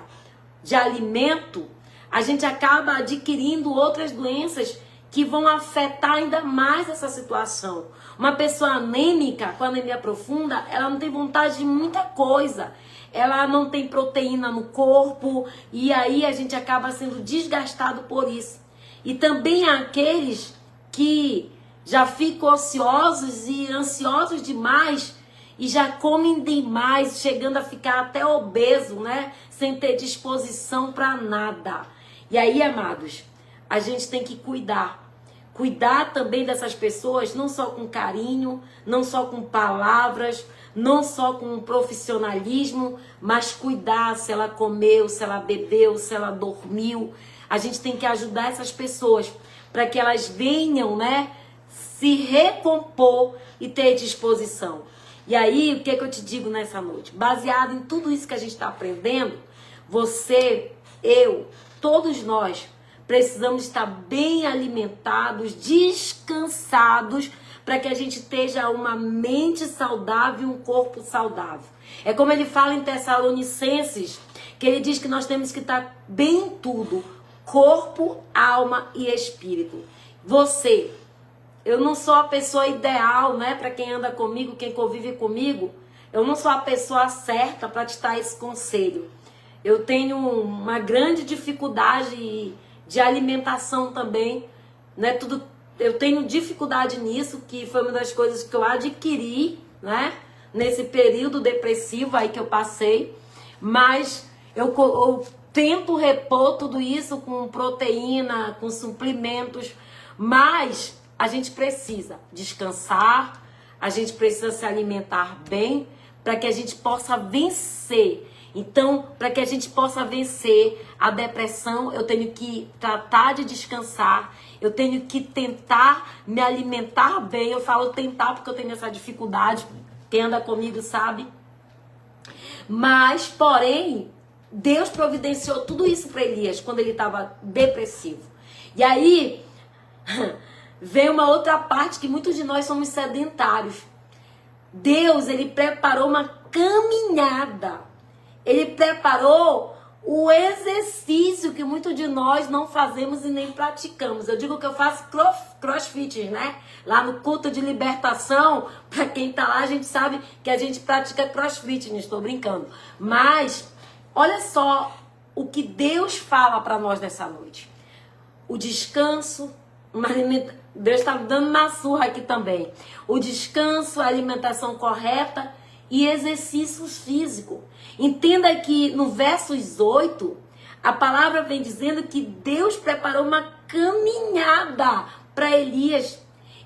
Speaker 1: de alimento, a gente acaba adquirindo outras doenças que vão afetar ainda mais essa situação. Uma pessoa anêmica, com anemia profunda, ela não tem vontade de muita coisa. Ela não tem proteína no corpo e aí a gente acaba sendo desgastado por isso. E também há aqueles que já ficam ociosos e ansiosos demais e já comem demais, chegando a ficar até obeso, né? Sem ter disposição para nada. E aí, amados, a gente tem que cuidar. Cuidar também dessas pessoas, não só com carinho, não só com palavras, não só com profissionalismo, mas cuidar se ela comeu, se ela bebeu, se ela dormiu. A gente tem que ajudar essas pessoas para que elas venham, né, se recompor e ter disposição. E aí, o que eu te digo nessa noite? Baseado em tudo isso que a gente está aprendendo, você, eu, todos nós precisamos estar bem alimentados, descansados, para que a gente tenha uma mente saudável e um corpo saudável. É como ele fala em Tessalonicenses, que ele diz que nós temos que estar bem em tudo, corpo, alma e espírito. Você, eu não sou a pessoa ideal, né, para quem anda comigo, quem convive comigo, eu não sou a pessoa certa para te dar esse conselho. Eu tenho uma grande dificuldade de alimentação também, né? Eu tenho dificuldade nisso, que foi uma das coisas que eu adquiri, né? Nesse período depressivo aí que eu passei, mas eu tento repor tudo isso com proteína, com suplementos, mas a gente precisa descansar, a gente precisa se alimentar bem para que a gente possa vencer. Então, para que a gente possa vencer a depressão, eu tenho que tratar de descansar, eu tenho que tentar me alimentar bem. Eu falo tentar porque eu tenho essa dificuldade, quem anda comigo sabe. Mas, porém, Deus providenciou tudo isso para Elias quando ele estava depressivo. E aí, vem uma outra parte que muitos de nós somos sedentários. Deus, ele preparou uma caminhada. Ele preparou o exercício que muitos de nós não fazemos e nem praticamos. Eu digo que eu faço crossfit, né? Lá no culto de libertação, para quem tá lá, a gente sabe que a gente pratica crossfit, não estou brincando. Mas, olha só o que Deus fala para nós nessa noite. O descanso, Deus está dando uma surra aqui também. O descanso, a alimentação correta e exercícios físicos. Entenda que no versos 8, a palavra vem dizendo que Deus preparou uma caminhada para Elias.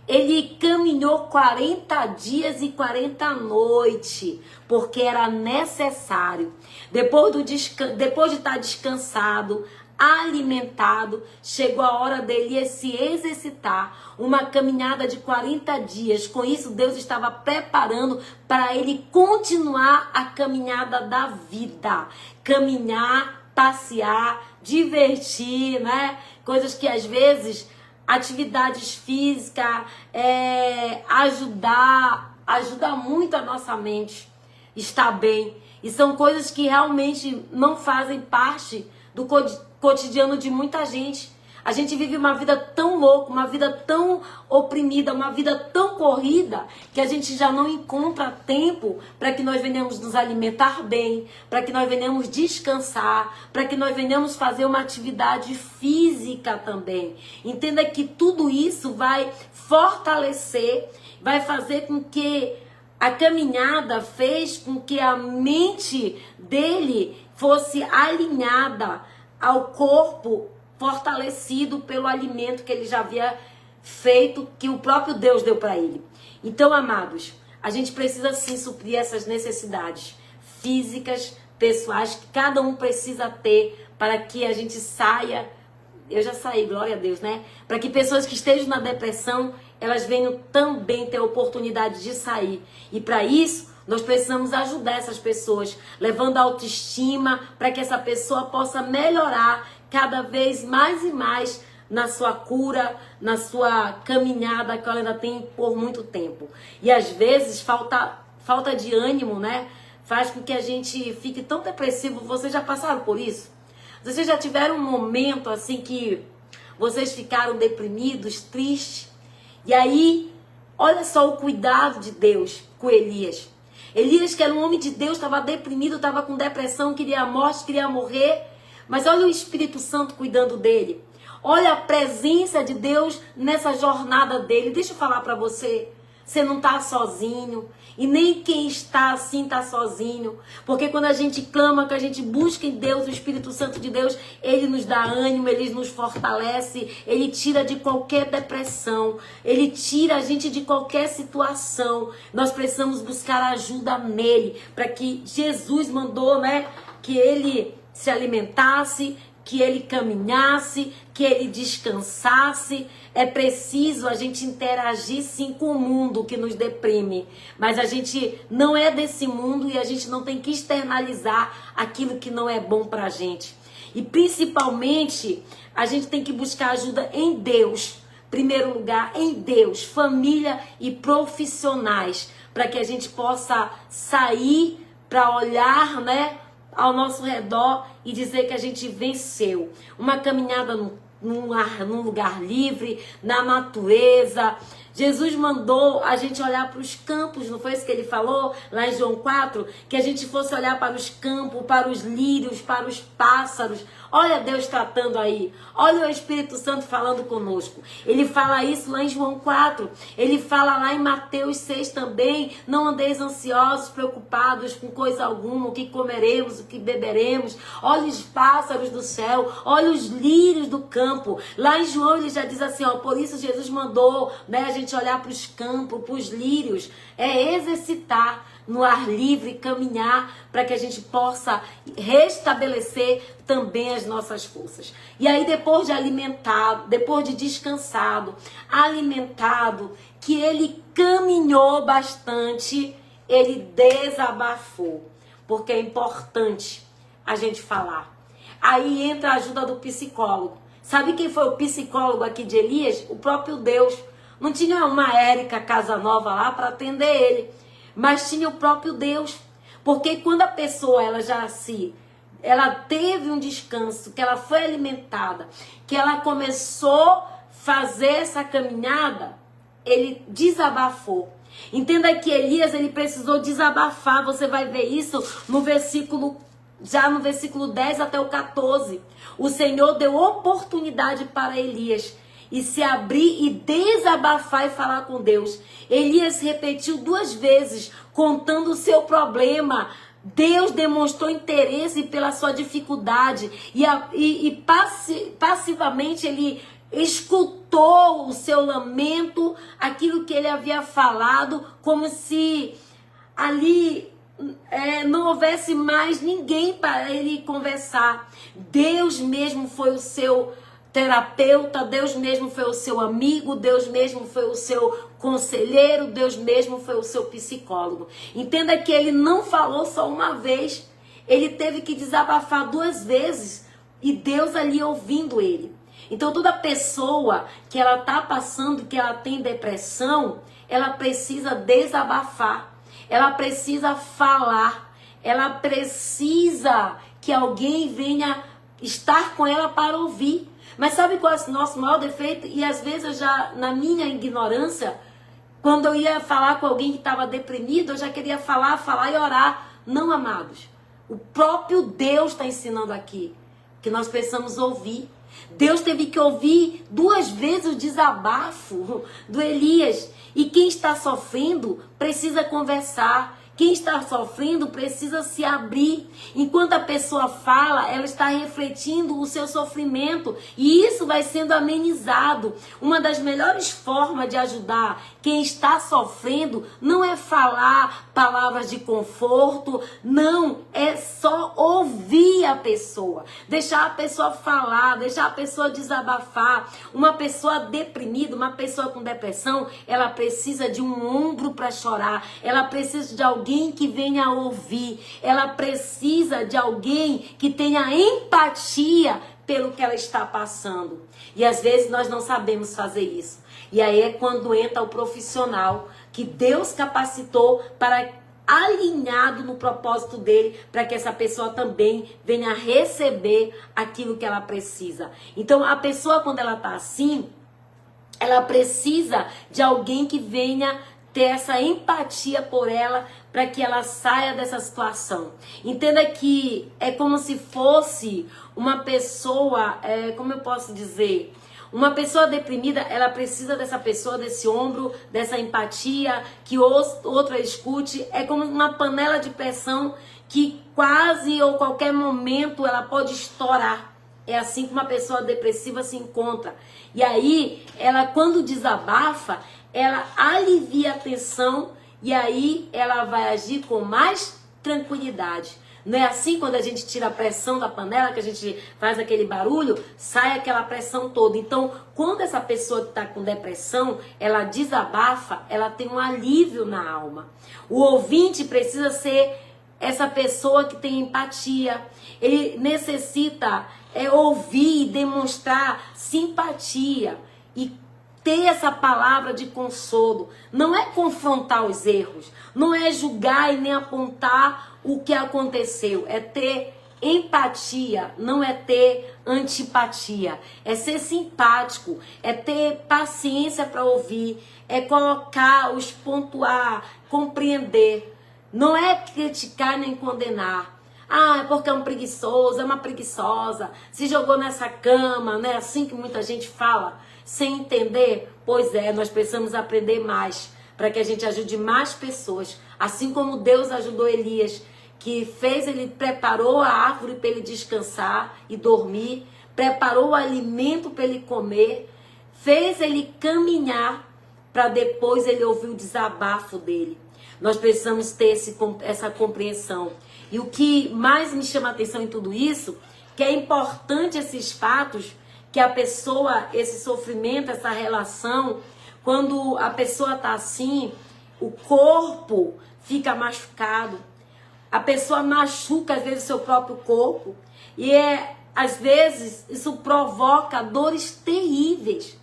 Speaker 1: Ele caminhou 40 dias e 40 noites, porque era necessário. Depois de estar descansado, alimentado, chegou a hora dele se exercitar, uma caminhada de 40 dias. Com isso, Deus estava preparando para ele continuar a caminhada da vida, caminhar, passear, divertir, né? Coisas que às vezes, atividades físicas, ajuda muito a nossa mente estar bem. E são coisas que realmente não fazem parte do cotidiano de muita gente. A gente vive uma vida tão louca, uma vida tão oprimida, uma vida tão corrida, que a gente já não encontra tempo para que nós venhamos nos alimentar bem, para que nós venhamos descansar, para que nós venhamos fazer uma atividade física também. Entenda que tudo isso vai fortalecer, vai fazer com que a caminhada fez com que a mente dele fosse alinhada ao corpo, fortalecido pelo alimento que ele já havia feito que o próprio Deus deu para ele. Então, amados, a gente precisa sim suprir essas necessidades físicas, pessoais, que cada um precisa ter para que a gente saia. Eu já saí, glória a Deus, né? Para que pessoas que estejam na depressão, elas venham também ter a oportunidade de sair. E para isso, nós precisamos ajudar essas pessoas, levando a autoestima para que essa pessoa possa melhorar cada vez mais e mais na sua cura, na sua caminhada que ela ainda tem por muito tempo. E às vezes falta de ânimo, né? Faz com que a gente fique tão depressivo. Vocês já passaram por isso? Vocês já tiveram um momento assim que vocês ficaram deprimidos, tristes? E aí, olha só o cuidado de Deus com Elias. Elias, que era um homem de Deus, estava deprimido, estava com depressão, queria a morte, queria morrer. Mas olha o Espírito Santo cuidando dele. Olha a presença de Deus nessa jornada dele. Deixa eu falar para você. Você não está sozinho. E nem quem está assim está sozinho. Porque quando a gente clama, que a gente busca em Deus, o Espírito Santo de Deus, ele nos dá ânimo, ele nos fortalece, ele tira de qualquer depressão, ele tira a gente de qualquer situação. Nós precisamos buscar ajuda nele, para que Jesus mandou, né, que ele se alimentasse, que ele caminhasse, que ele descansasse. É preciso a gente interagir sim com o mundo que nos deprime. Mas a gente não é desse mundo e a gente não tem que externalizar aquilo que não é bom pra gente. E principalmente, a gente tem que buscar ajuda em Deus. Primeiro lugar, em Deus, família e profissionais. Para que a gente possa sair para olhar, né, ao nosso redor e dizer que a gente venceu. Uma caminhada num lugar livre, na natureza. Jesus mandou a gente olhar para os campos, não foi isso que ele falou lá em João 4? Que a gente fosse olhar para os campos, para os lírios, para os pássaros. Olha Deus tratando aí. Olha o Espírito Santo falando conosco. Ele fala isso lá em João 4. Ele fala lá em Mateus 6 também. Não andeis ansiosos, preocupados com coisa alguma, o que comeremos, o que beberemos. Olha os pássaros do céu. Olha os lírios do campo. Lá em João ele já diz assim, ó, por isso Jesus mandou, né, a gente olhar para os campos, para os lírios. É exercitar no ar livre, caminhar para que a gente possa restabelecer também as nossas forças. E aí depois de alimentado, depois de descansado, alimentado, que ele caminhou bastante, ele desabafou, porque é importante a gente falar. Aí entra a ajuda do psicólogo. Sabe quem foi o psicólogo aqui de Elias? O próprio Deus. Não tinha uma Érica Casanova lá para atender ele, mas tinha o próprio Deus. Porque quando a pessoa ela teve um descanso, que ela foi alimentada, que ela começou a fazer essa caminhada, ele desabafou. Entenda que Elias, ele precisou desabafar. Você vai ver isso no versículo 10 até o 14. O Senhor deu oportunidade para Elias e se abrir e desabafar e falar com Deus. Elias repetiu 2 vezes, contando o seu problema. Deus demonstrou interesse pela sua dificuldade e passivamente ele escutou o seu lamento, aquilo que ele havia falado, como se ali não houvesse mais ninguém para ele conversar. Deus mesmo foi o seu terapeuta, Deus mesmo foi o seu amigo, Deus mesmo foi o seu conselheiro, Deus mesmo foi o seu psicólogo. Entenda que ele não falou só uma vez, ele teve que desabafar 2 vezes e Deus ali ouvindo ele. Então toda pessoa que ela está passando, que ela tem depressão, ela precisa desabafar, ela precisa falar, ela precisa que alguém venha estar com ela para ouvir. Mas sabe qual é o nosso maior defeito? E às vezes eu já, na minha ignorância, quando eu ia falar com alguém que estava deprimido, eu já queria falar e orar. Não, amados. O próprio Deus está ensinando aqui que nós precisamos ouvir. Deus teve que ouvir 2 vezes o desabafo do Elias. E quem está sofrendo precisa conversar. Quem está sofrendo precisa se abrir. Enquanto a pessoa fala, ela está refletindo o seu sofrimento e isso vai sendo amenizado. Uma das melhores formas de ajudar quem está sofrendo não é falar palavras de conforto, não, é só ouvir a pessoa, deixar a pessoa falar, deixar a pessoa desabafar. Uma pessoa deprimida, uma pessoa com depressão, ela precisa de um ombro para chorar, ela precisa de alguém que venha ouvir, ela precisa de alguém que tenha empatia pelo que ela está passando. E às vezes nós não sabemos fazer isso. E aí é quando entra o profissional que Deus capacitou para alinhado no propósito dele, para que essa pessoa também venha receber aquilo que ela precisa. Então a pessoa, quando ela está assim, ela precisa de alguém que venha ter essa empatia por ela, para que ela saia dessa situação. Entenda que é como se fosse uma pessoa, como eu posso dizer, uma pessoa deprimida, ela precisa dessa pessoa, desse ombro, dessa empatia, que outra escute. É como uma panela de pressão que quase ou qualquer momento ela pode estourar. É assim que uma pessoa depressiva se encontra. E aí, ela quando desabafa, ela alivia a tensão e aí ela vai agir com mais tranquilidade. Não é assim quando a gente tira a pressão da panela, que a gente faz aquele barulho, sai aquela pressão toda. Então, quando essa pessoa que está com depressão, ela desabafa, ela tem um alívio na alma. O ouvinte precisa ser essa pessoa que tem empatia. Ele necessita ouvir e demonstrar simpatia e ter essa palavra de consolo. Não é confrontar os erros, não é julgar e nem apontar o que aconteceu, é ter empatia, não é ter antipatia, é ser simpático, é ter paciência para ouvir, é colocar, os pontuar, compreender, não é criticar nem condenar. Ah, é porque é um preguiçoso, é uma preguiçosa, se jogou nessa cama, não é assim que muita gente fala, sem entender? Pois é, nós precisamos aprender mais, para que a gente ajude mais pessoas, assim como Deus ajudou Elias, que ele preparou a árvore para ele descansar e dormir, preparou o alimento para ele comer, fez ele caminhar para depois ele ouvir o desabafo dele. Nós precisamos ter essa compreensão. E o que mais me chama a atenção em tudo isso, que é importante esses fatos, que a pessoa, esse sofrimento, essa relação, quando a pessoa está assim, o corpo fica machucado. A pessoa machuca, às vezes, o seu próprio corpo. E, às vezes, isso provoca dores terríveis.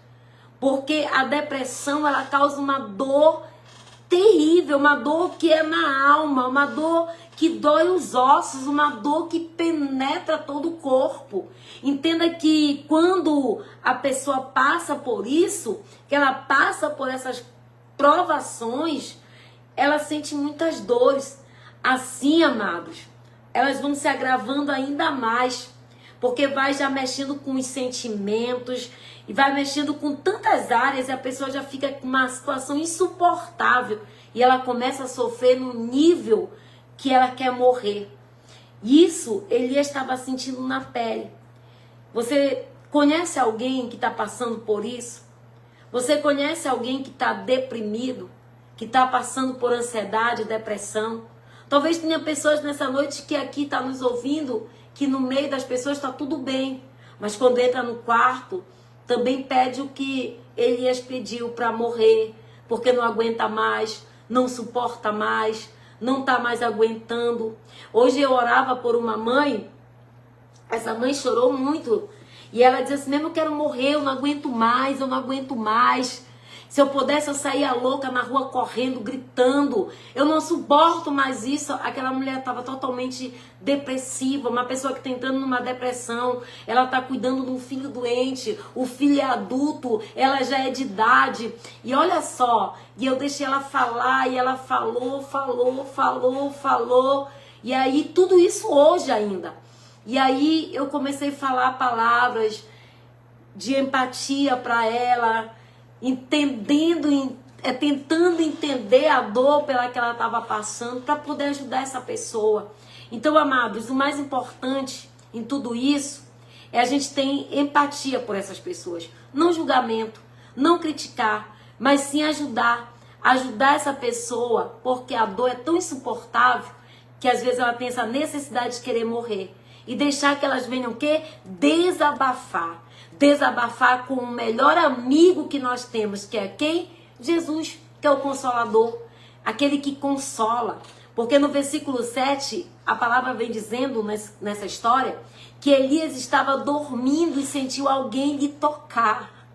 Speaker 1: Porque a depressão, ela causa uma dor terrível, uma dor que é na alma, uma dor que dói os ossos, uma dor que penetra todo o corpo. Entenda que quando a pessoa passa por isso, que ela passa por essas provações, ela sente muitas dores. Assim, amados, elas vão se agravando ainda mais, porque vai já mexendo com os sentimentos e vai mexendo com tantas áreas e a pessoa já fica com uma situação insuportável e ela começa a sofrer no nível que ela quer morrer. Isso Elias estava sentindo na pele. Você conhece alguém que está passando por isso? Você conhece alguém que está deprimido, que está passando por ansiedade, depressão? Talvez tenha pessoas nessa noite que aqui está nos ouvindo, que no meio das pessoas está tudo bem, mas quando entra no quarto, também pede o que Elias pediu para morrer, porque não aguenta mais, não suporta mais, não está mais aguentando. Hoje eu orava por uma mãe, essa mãe chorou muito, e ela dizia assim, mesmo eu quero morrer, eu não aguento mais, eu não aguento mais. Se eu pudesse, eu saía louca na rua correndo, gritando. Eu não suporto mais isso. Aquela mulher estava totalmente depressiva. Uma pessoa que está entrando numa depressão. Ela está cuidando de um filho doente. O filho é adulto. Ela já é de idade. E olha só. E eu deixei ela falar. E ela falou. E aí, tudo isso hoje ainda. E aí, eu comecei a falar palavras de empatia para ela, entendendo tentando entender a dor pela que ela estava passando para poder ajudar essa pessoa. Então, amados, o mais importante em tudo isso é a gente ter empatia por essas pessoas. Não julgamento, não criticar, mas sim ajudar essa pessoa, porque a dor é tão insuportável que às vezes ela tem essa necessidade de querer morrer. E deixar que elas venham o quê? Desabafar. Desabafar com o melhor amigo que nós temos, que é quem? Jesus, que é o Consolador. Aquele que consola. Porque no versículo 7, a palavra vem dizendo nessa história que Elias estava dormindo e sentiu alguém lhe tocar.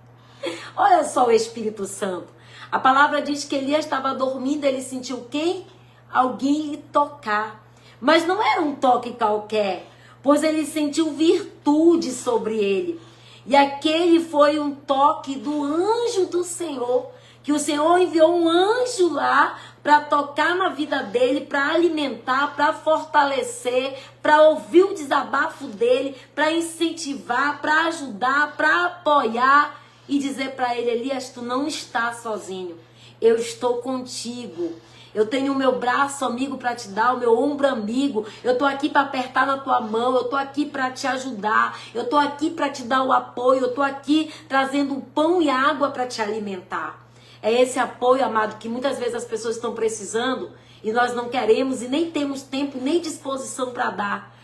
Speaker 1: Olha só o Espírito Santo. A palavra diz que Elias estava dormindo, ele sentiu quem? Alguém lhe tocar. Mas não era um toque qualquer, pois ele sentiu virtude sobre ele. E aquele foi um toque do anjo do Senhor, que o Senhor enviou um anjo lá para tocar na vida dele, para alimentar, para fortalecer, para ouvir o desabafo dele, para incentivar, para ajudar, para apoiar e dizer para ele: Elias, tu não está sozinho, eu estou contigo. Eu tenho o meu braço amigo para te dar, o meu ombro amigo. Eu estou aqui para apertar na tua mão. Eu estou aqui para te ajudar. Eu estou aqui para te dar o apoio. Eu estou aqui trazendo pão e água para te alimentar. É esse apoio, amado, que muitas vezes as pessoas estão precisando e nós não queremos e nem temos tempo nem disposição para dar.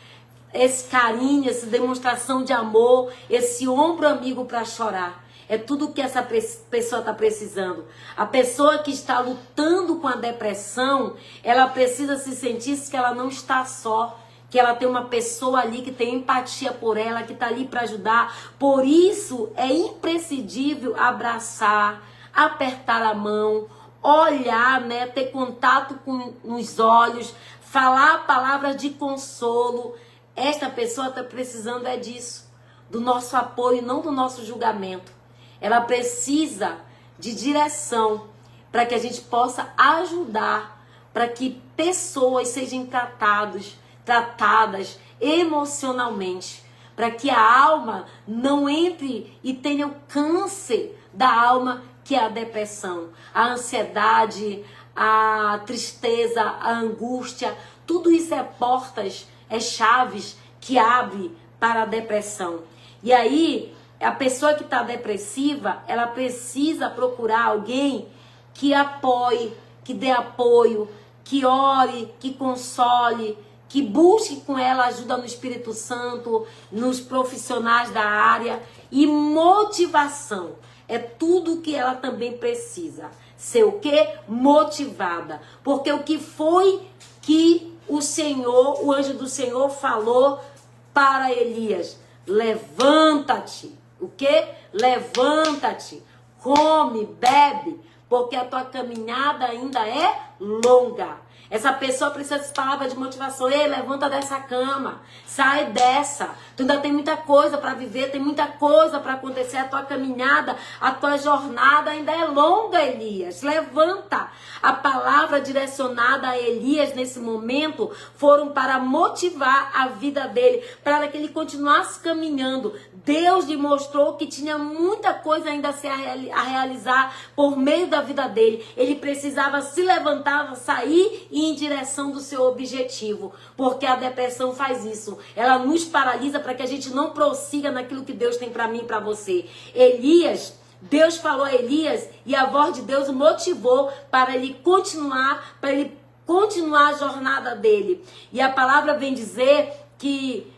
Speaker 1: Esse carinho, essa demonstração de amor, esse ombro amigo para chorar. É tudo que essa pessoa está precisando. A pessoa que está lutando com a depressão, ela precisa se sentir que ela não está só. Que ela tem uma pessoa ali que tem empatia por ela, que está ali para ajudar. Por isso, é imprescindível abraçar, apertar a mão, olhar, né, ter contato nos olhos, falar palavras de consolo. Esta pessoa está precisando disso. Do nosso apoio, não do nosso julgamento. Ela precisa de direção para que a gente possa ajudar, para que pessoas sejam tratadas emocionalmente, para que a alma não entre e tenha o câncer da alma, que é a depressão, a ansiedade, a tristeza, a angústia. Tudo isso é portas, é chaves que abrem para a depressão. E aí, a pessoa que está depressiva, ela precisa procurar alguém que apoie, que dê apoio, que ore, que console, que busque com ela ajuda no Espírito Santo, nos profissionais da área. E motivação é tudo que ela também precisa. Ser o quê? Motivada. Porque o que foi que o Senhor, o anjo do Senhor falou para Elias? Levanta-te. O quê? Levanta-te, come, bebe, porque a tua caminhada ainda é longa. Essa pessoa precisa de palavras de motivação. Ei, levanta dessa cama, sai dessa. Tu ainda tem muita coisa para viver, tem muita coisa para acontecer. A tua caminhada, a tua jornada ainda é longa, Elias. Levanta. A palavra direcionada a Elias nesse momento foram para motivar a vida dele, para que ele continuasse caminhando. Deus lhe mostrou que tinha muita coisa ainda a realizar por meio da vida dele. Ele precisava se levantar, sair e ir em direção do seu objetivo. Porque a depressão faz isso. Ela nos paralisa para que a gente não prossiga naquilo que Deus tem para mim e para você. Elias, Deus falou a Elias e a voz de Deus o motivou para ele continuar a jornada dele. E a palavra vem dizer que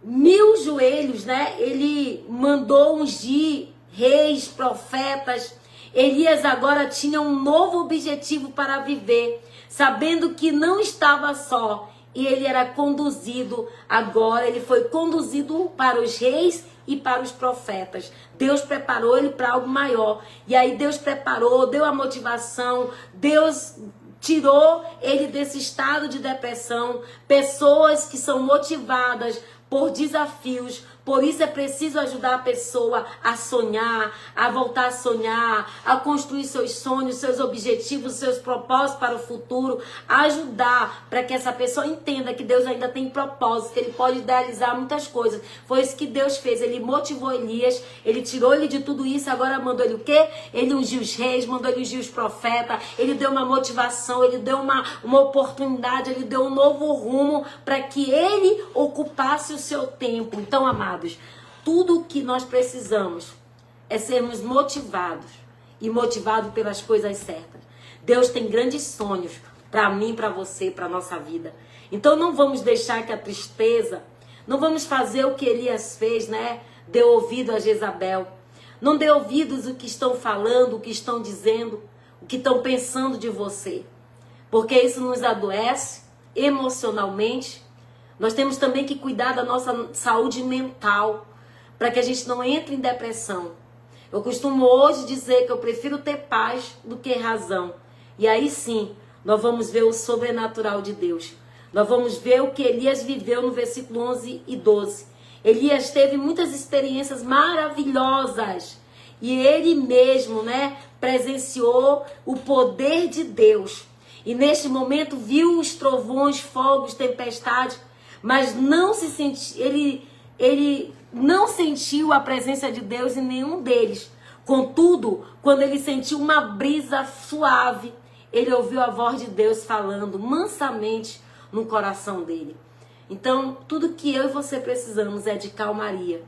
Speaker 1: 1000 joelhos, né? Ele mandou ungir reis, profetas. Elias agora tinha um novo objetivo para viver, sabendo que não estava só. E ele era conduzido, agora ele foi conduzido para os reis e para os profetas. Deus preparou ele para algo maior. E aí Deus preparou, deu a motivação, Deus tirou ele desse estado de depressão. Pessoas que são motivadas por desafios, Por isso é preciso ajudar a pessoa a sonhar, a voltar a sonhar, a construir seus sonhos, seus objetivos, seus propósitos para o futuro, ajudar para que essa pessoa entenda que Deus ainda tem propósito, que ele pode idealizar muitas coisas. Foi isso que Deus fez, ele motivou Elias, ele tirou ele de tudo isso, agora mandou ele o quê? Ele ungiu os reis, mandou ele ungir os profetas, ele deu uma motivação, ele deu uma oportunidade, ele deu um novo rumo para que ele ocupasse o seu tempo. Então, amados, tudo o que nós precisamos é sermos motivados e motivados pelas coisas certas. Deus tem grandes sonhos para mim, para você, para a nossa vida. Então não vamos deixar que a tristeza, não vamos fazer o que Elias fez, né? Deu ouvido a Jezabel. Não dê ouvidos o que estão falando, o que estão dizendo, o que estão pensando de você. Porque isso nos adoece emocionalmente. Nós temos também que cuidar da nossa saúde mental, para que a gente não entre em depressão. Eu costumo hoje dizer que eu prefiro ter paz do que razão. E aí sim, nós vamos ver o sobrenatural de Deus. Nós vamos ver o que Elias viveu no versículo 11 e 12. Elias teve muitas experiências maravilhosas. E ele mesmo, né, presenciou o poder de Deus. E neste momento viu os trovões, fogos, tempestade, mas não se ele não sentiu a presença de Deus em nenhum deles. Contudo, quando ele sentiu uma brisa suave, ele ouviu a voz de Deus falando mansamente no coração dele. Então, tudo que eu e você precisamos é de calmaria.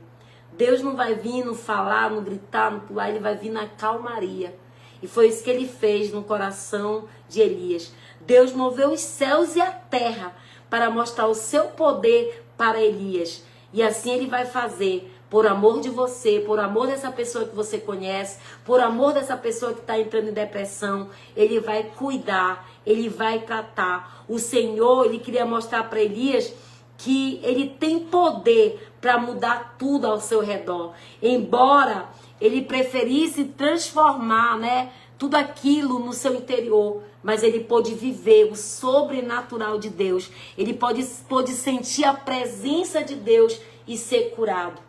Speaker 1: Deus não vai vir no falar, no gritar, no pular, ele vai vir na calmaria. E foi isso que ele fez no coração de Elias. Deus moveu os céus e a terra para mostrar o seu poder para Elias. E assim ele vai fazer, por amor de você, por amor dessa pessoa que você conhece, por amor dessa pessoa que está entrando em depressão. Ele vai cuidar, ele vai tratar. O Senhor, ele queria mostrar para Elias que ele tem poder para mudar tudo ao seu redor. Embora ele preferisse transformar, né, tudo aquilo no seu interior, mas ele pôde viver o sobrenatural de Deus. Ele pôde sentir a presença de Deus e ser curado.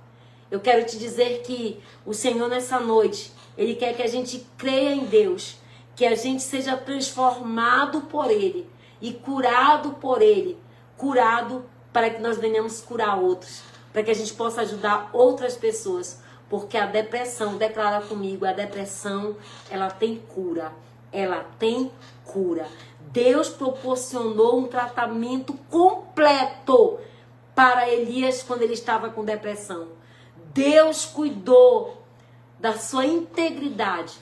Speaker 1: Eu quero te dizer que o Senhor nessa noite, ele quer que a gente creia em Deus, que a gente seja transformado por ele e curado por ele, curado para que nós venhamos curar outros, para que a gente possa ajudar outras pessoas, porque a depressão, declara comigo, a depressão, ela tem cura, ela tem cura. Deus proporcionou um tratamento completo para Elias quando ele estava com depressão. Deus cuidou da sua integridade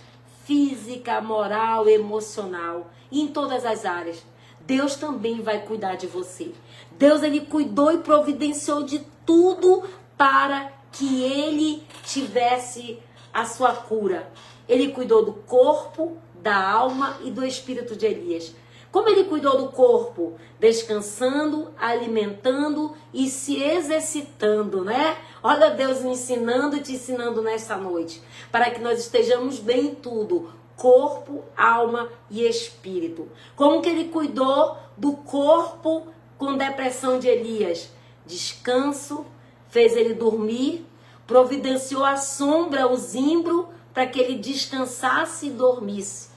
Speaker 1: física, moral, emocional, e em todas as áreas. Deus também vai cuidar de você. Deus, ele cuidou e providenciou de tudo para que ele tivesse a sua cura. Ele cuidou do corpo, da alma e do espírito de Elias. Como ele cuidou do corpo? Descansando, alimentando e se exercitando, né? Olha Deus me ensinando e te ensinando nessa noite, para que nós estejamos bem em tudo. Corpo, alma e espírito. Como que ele cuidou do corpo com depressão de Elias? Descanso, fez ele dormir, providenciou a sombra, o zimbro, para que ele descansasse e dormisse.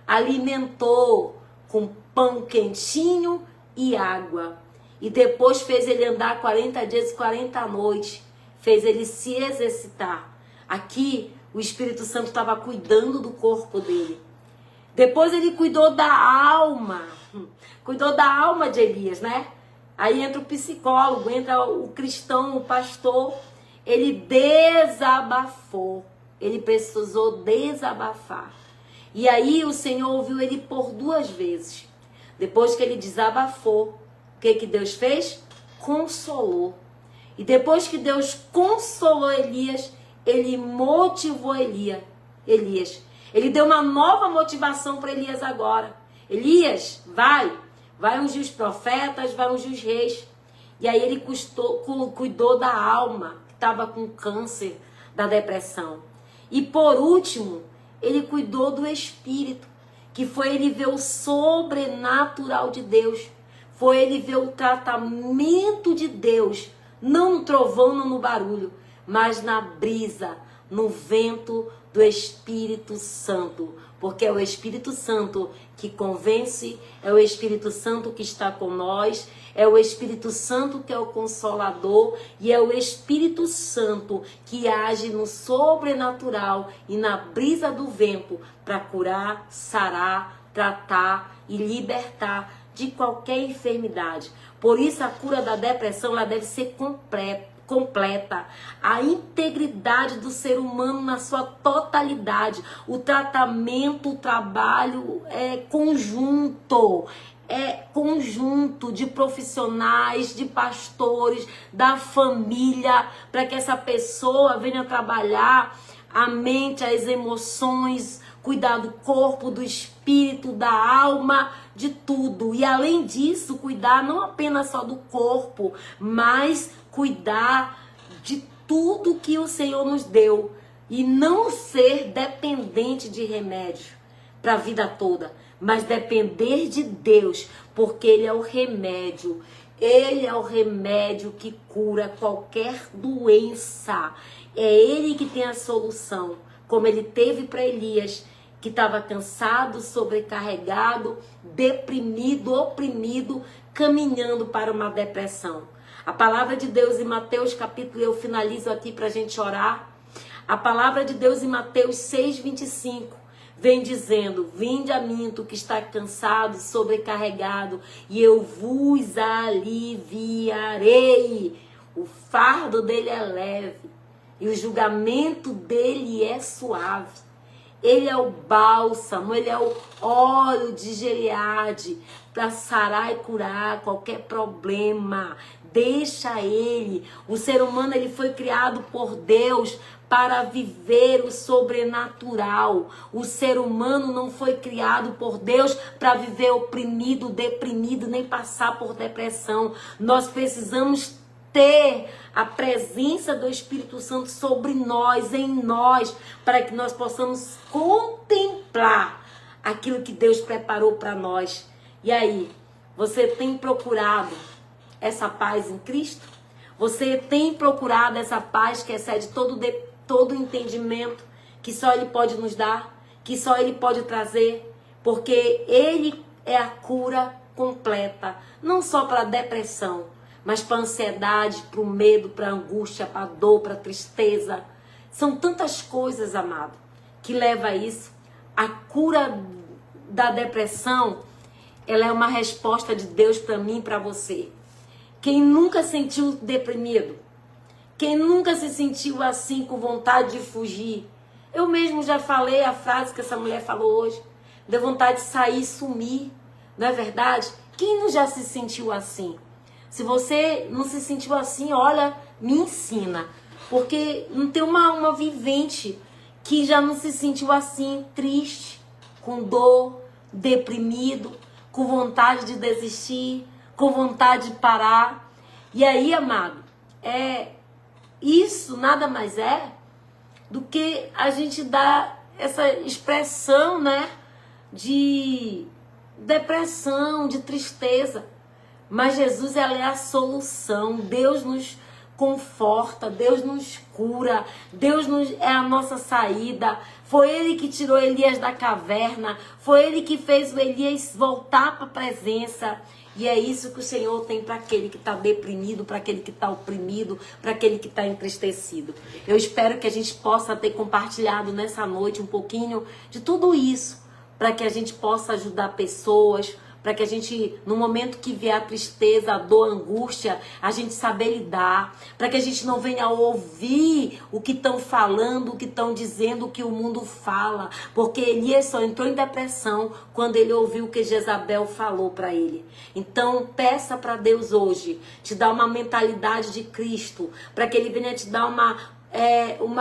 Speaker 1: Alimentou com pão quentinho e água. E depois fez ele andar 40 dias e 40 noites. Fez ele se exercitar. Aqui o Espírito Santo estava cuidando do corpo dele. Depois ele cuidou da alma. Cuidou da alma de Elias, né? Aí entra o psicólogo, entra o cristão, o pastor. Ele desabafou. Ele precisou desabafar. E aí o Senhor ouviu ele por 2 vezes. Depois que ele desabafou, o que Deus fez? Consolou. E depois que Deus consolou Elias, ele motivou Elias. Ele deu uma nova motivação para Elias agora. Elias, vai ungir os profetas, vai ungir os reis. E aí ele cuidou da alma, que estava com câncer, da depressão. E por último, ele cuidou do espírito, que foi ele ver o sobrenatural de Deus. Foi ele ver o tratamento de Deus, não no trovão, não no barulho. mas na brisa, no vento do Espírito Santo. Porque é o Espírito Santo que convence, é o Espírito Santo que está com nós, é o Espírito Santo que é o Consolador e é o Espírito Santo que age no sobrenatural e na brisa do vento para curar, sarar, tratar e libertar de qualquer enfermidade. Por isso a cura da depressão ela deve ser completa, a integridade do ser humano na sua totalidade, o tratamento, o trabalho é conjunto de profissionais, de pastores, da família, para que essa pessoa venha trabalhar a mente, as emoções, cuidar do corpo, do espírito, da alma, de tudo. E além disso, cuidar não apenas só do corpo, mas cuidar de tudo que o Senhor nos deu. E não ser dependente de remédio para a vida toda, mas depender de Deus, porque Ele é o remédio. Ele é o remédio que cura qualquer doença. É Ele que tem a solução, como Ele teve para Elias, que estava cansado, sobrecarregado, deprimido, oprimido, caminhando para uma depressão. A palavra de Deus em Mateus capítulo, eu finalizo aqui para a gente orar. A palavra de Deus em Mateus 6:25 vem dizendo: vinde a mim, tu que está cansado, sobrecarregado, e eu vos aliviarei. O fardo dele é leve e o julgamento dele é suave. Ele é o bálsamo, ele é o óleo de Gileade para sarar e curar qualquer problema. Deixa ele. O ser humano ele foi criado por Deus para viver o sobrenatural. O ser humano não foi criado por Deus para viver oprimido, deprimido, nem passar por depressão. Nós precisamos ter a presença do Espírito Santo sobre nós, em nós, para que nós possamos contemplar aquilo que Deus preparou para nós. E aí, você tem procurado essa paz em Cristo? Você tem procurado essa paz que excede todo entendimento, que só Ele pode nos dar, que só Ele pode trazer, porque Ele é a cura completa, não só para a depressão, mas para a ansiedade, para o medo, para a angústia, para a dor, para a tristeza. São tantas coisas, amado, que leva a isso. A cura da depressão, ela é uma resposta de Deus para mim e para você. Quem nunca se sentiu deprimido? Quem nunca se sentiu assim, com vontade de fugir? Eu mesmo já falei a frase que essa mulher falou hoje. Deu vontade de sair e sumir. Não é verdade? Quem não já se sentiu assim? Se você não se sentiu assim, olha, me ensina. Porque não tem uma vivente que já não se sentiu assim, triste, com dor, deprimido, com vontade de desistir, com vontade de parar. E aí, amado, isso nada mais é do que a gente dar essa expressão, né, de depressão, de tristeza. Mas Jesus, ela é a solução. Deus nos conforta, Deus nos cura, é a nossa saída. Foi Ele que tirou Elias da caverna, foi Ele que fez o Elias voltar para a presença. E é isso que o Senhor tem para aquele que está deprimido, para aquele que está oprimido, para aquele que está entristecido. Eu espero que a gente possa ter compartilhado nessa noite um pouquinho de tudo isso, para que a gente possa ajudar pessoas, para que a gente, no momento que vier a tristeza, a dor, a angústia, a gente saber lidar, para que a gente não venha ouvir o que estão falando, o que estão dizendo, o que o mundo fala, porque Elias só entrou em depressão quando ele ouviu o que Jezabel falou para ele. Então, peça para Deus hoje, te dar uma mentalidade de Cristo, para que Ele venha te dar uma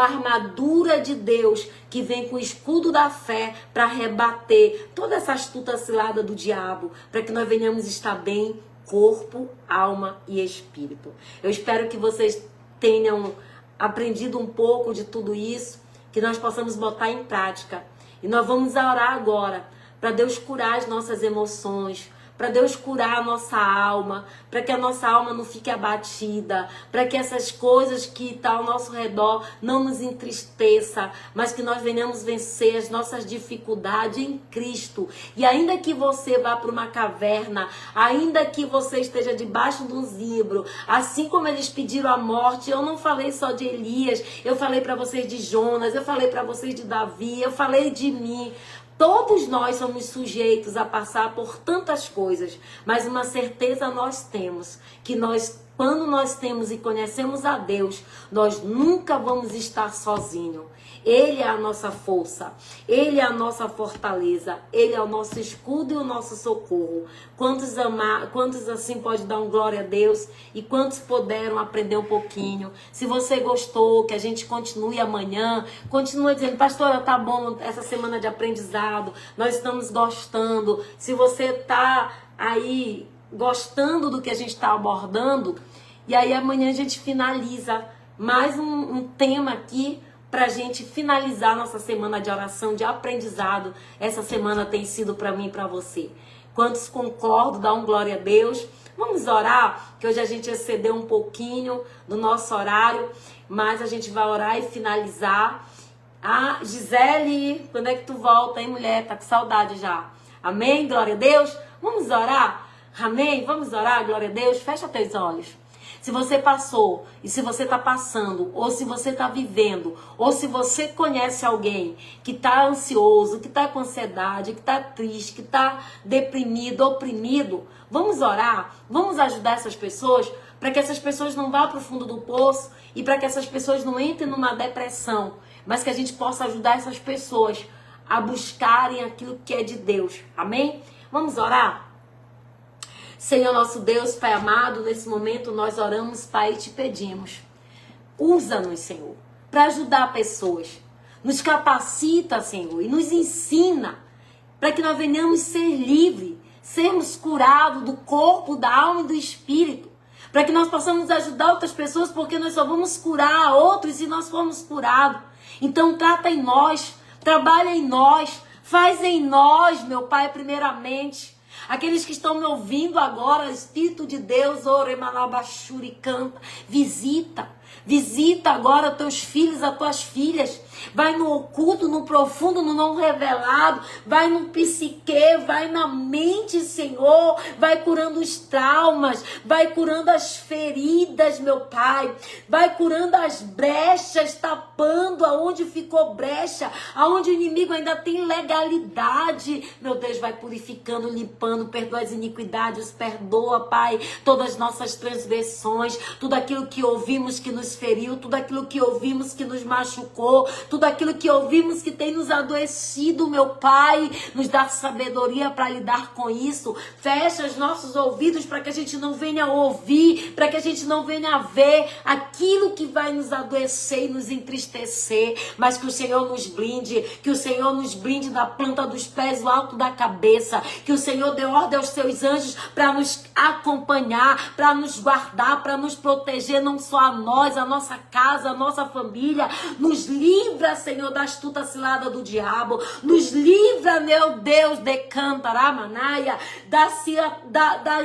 Speaker 1: armadura de Deus que vem com o escudo da fé para rebater toda essa astuta cilada do diabo, para que nós venhamos estar bem, corpo, alma e espírito. Eu espero que vocês tenham aprendido um pouco de tudo isso, que nós possamos botar em prática. E nós vamos orar agora para Deus curar as nossas emoções, para Deus curar a nossa alma, para que a nossa alma não fique abatida, para que essas coisas que estão ao nosso redor não nos entristeça, mas que nós venhamos vencer as nossas dificuldades em Cristo. E ainda que você vá para uma caverna, ainda que você esteja debaixo de um zimbro, assim como eles pediram a morte, eu não falei só de Elias, eu falei para vocês de Jonas, eu falei para vocês de Davi, eu falei de mim. Todos nós somos sujeitos a passar por tantas coisas, mas uma certeza nós temos, que quando nós temos e conhecemos a Deus, nós nunca vamos estar sozinhos. Ele é a nossa força, Ele é a nossa fortaleza, Ele é o nosso escudo e o nosso socorro. Quantos assim pode dar um glória a Deus e quantos puderam aprender um pouquinho? Se você gostou, que a gente continue amanhã, continue dizendo, pastora, tá bom essa semana de aprendizado, nós estamos gostando. Se você tá aí gostando do que a gente está abordando, e aí amanhã a gente finaliza mais um tema aqui, para a gente finalizar nossa semana de oração, de aprendizado. Essa semana tem sido para mim e para você. Quantos concordam, dá um glória a Deus. Vamos orar, que hoje a gente excedeu um pouquinho do nosso horário, mas a gente vai orar e finalizar. Ah, Gisele, quando é que tu volta, hein, mulher? Tá com saudade já. Amém? Glória a Deus. Vamos orar? Amém? Vamos orar, glória a Deus. Fecha teus olhos. Se você passou, e se você está passando, ou se você está vivendo, ou se você conhece alguém que está ansioso, que está com ansiedade, que está triste, que está deprimido, oprimido, vamos orar, vamos ajudar essas pessoas, para que essas pessoas não vá para o fundo do poço e para que essas pessoas não entrem numa depressão, mas que a gente possa ajudar essas pessoas a buscarem aquilo que é de Deus. Amém? Vamos orar? Senhor nosso Deus, Pai amado, nesse momento nós oramos, Pai, e te pedimos. Usa-nos, Senhor, para ajudar pessoas. Nos capacita, Senhor, e nos ensina para que nós venhamos ser livres, sermos curados do corpo, da alma e do espírito. Para que nós possamos ajudar outras pessoas, porque nós só vamos curar outros se nós formos curados. Então trata em nós, trabalha em nós, faz em nós, meu Pai, primeiramente. Aqueles que estão me ouvindo agora, Espírito de Deus, Oremalabashuri, canta, visita agora teus filhos, as tuas filhas, vai no oculto, no profundo, no não revelado, vai no psique, vai na mente, Senhor, vai curando os traumas, vai curando as feridas, meu Pai, vai curando as brechas, tapando aonde ficou brecha, aonde o inimigo ainda tem legalidade, meu Deus, vai purificando, limpando, perdoa as iniquidades, perdoa, Pai, todas as nossas transgressões, tudo aquilo que ouvimos que nos feriu, tudo aquilo que ouvimos que nos machucou, tudo aquilo que ouvimos que tem nos adoecido, meu Pai, nos dá sabedoria para lidar com isso. Fecha os nossos ouvidos para que a gente não venha ouvir, para que a gente não venha ver aquilo que vai nos adoecer e nos entristecer, mas que o Senhor nos blinde, que o Senhor nos blinde da planta dos pés, o alto da cabeça, que o Senhor dê ordem aos seus anjos para nos acompanhar, para nos guardar, para nos proteger, não só a nós, a nossa casa, a nossa família. Nos livra, Senhor, da astuta cilada do diabo. Nos livra, meu Deus, de Cantaramanaia, das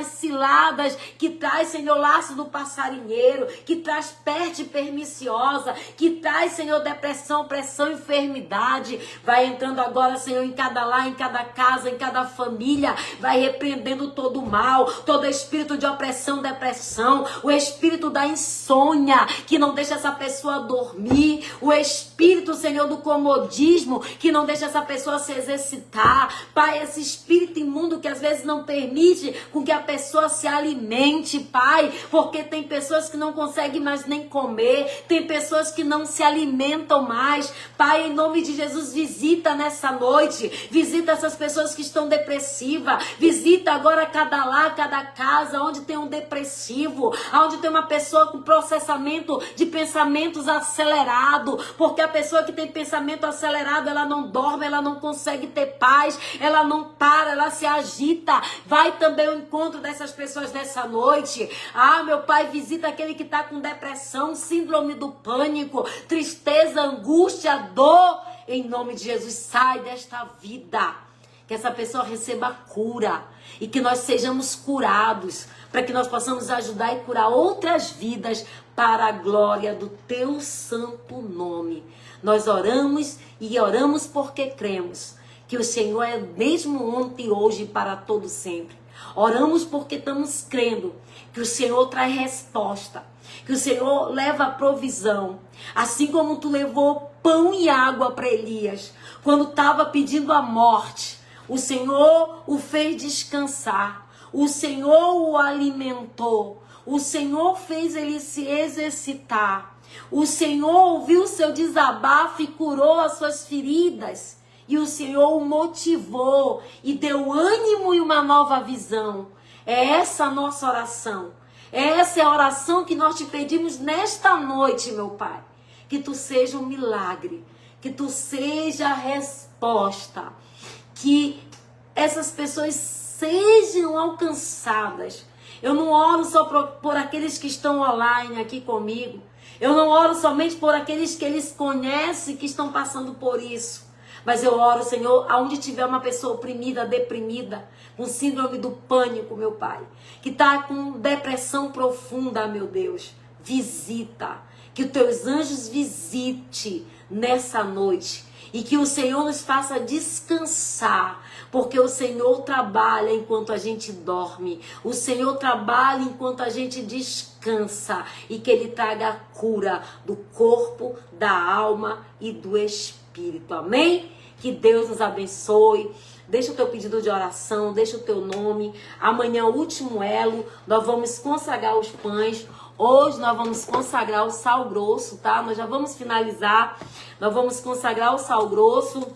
Speaker 1: ciladas que traz, Senhor, laço do passarinheiro, que traz peste perniciosa, que traz, Senhor, depressão, pressão, enfermidade. Vai entrando agora, Senhor, em cada lar, em cada casa, em cada família. Vai repreendendo todo o mal, todo espírito de opressão, depressão, o espírito da insônia, que não deixa essa pessoa dormir, o espírito, Senhor, do comodismo, que não deixa essa pessoa se exercitar. Pai, esse espírito imundo que às vezes não permite com que a pessoa se alimente, Pai, porque tem pessoas que não conseguem mais nem comer, tem pessoas que não se alimentam mais. Pai, em nome de Jesus, visita nessa noite, visita essas pessoas que estão depressivas, visita agora cada lar, cada casa, onde tem um depressivo, onde tem uma pessoa com processamento de pensamentos acelerado, porque a pessoa que tem pensamento acelerado, ela não dorme, ela não consegue ter paz, ela não para, ela se agita. Vai também ao encontro dessas pessoas nessa noite. Ah, meu Pai, visita aquele que está com depressão, síndrome do pânico, tristeza, angústia, dor. Em nome de Jesus, sai desta vida. que essa pessoa receba cura e que nós sejamos curados, para que nós possamos ajudar e curar outras vidas para a glória do teu santo nome. Nós oramos e oramos porque cremos que o Senhor é mesmo ontem e hoje e para todo sempre. Oramos porque estamos crendo que o Senhor traz resposta, que o Senhor leva a provisão, assim como tu levou pão e água para Elias, quando estava pedindo a morte. O Senhor o fez descansar, o Senhor o alimentou, o Senhor fez ele se exercitar, o Senhor ouviu o seu desabafo e curou as suas feridas, e o Senhor o motivou e deu ânimo e uma nova visão. É essa a nossa oração, essa é a oração que nós te pedimos nesta noite, meu Pai, que tu seja um milagre, que tu seja a resposta, que essas pessoas sejam alcançadas. Eu não oro só por aqueles que estão online aqui comigo. Eu não oro somente por aqueles que eles conhecem que estão passando por isso. Mas eu oro, Senhor, aonde tiver uma pessoa oprimida, deprimida, com síndrome do pânico, meu Pai, que está com depressão profunda, meu Deus, visita. Que os teus anjos visite nessa noite. E que o Senhor nos faça descansar, porque o Senhor trabalha enquanto a gente dorme. O Senhor trabalha enquanto a gente descansa. E que Ele traga a cura do corpo, da alma e do espírito. Amém? Que Deus nos abençoe. Deixa o teu pedido de oração, deixa o teu nome. Amanhã, o último elo, nós vamos consagrar os pães. Hoje nós vamos consagrar o sal grosso, tá? Nós já vamos finalizar. Nós vamos consagrar o sal grosso.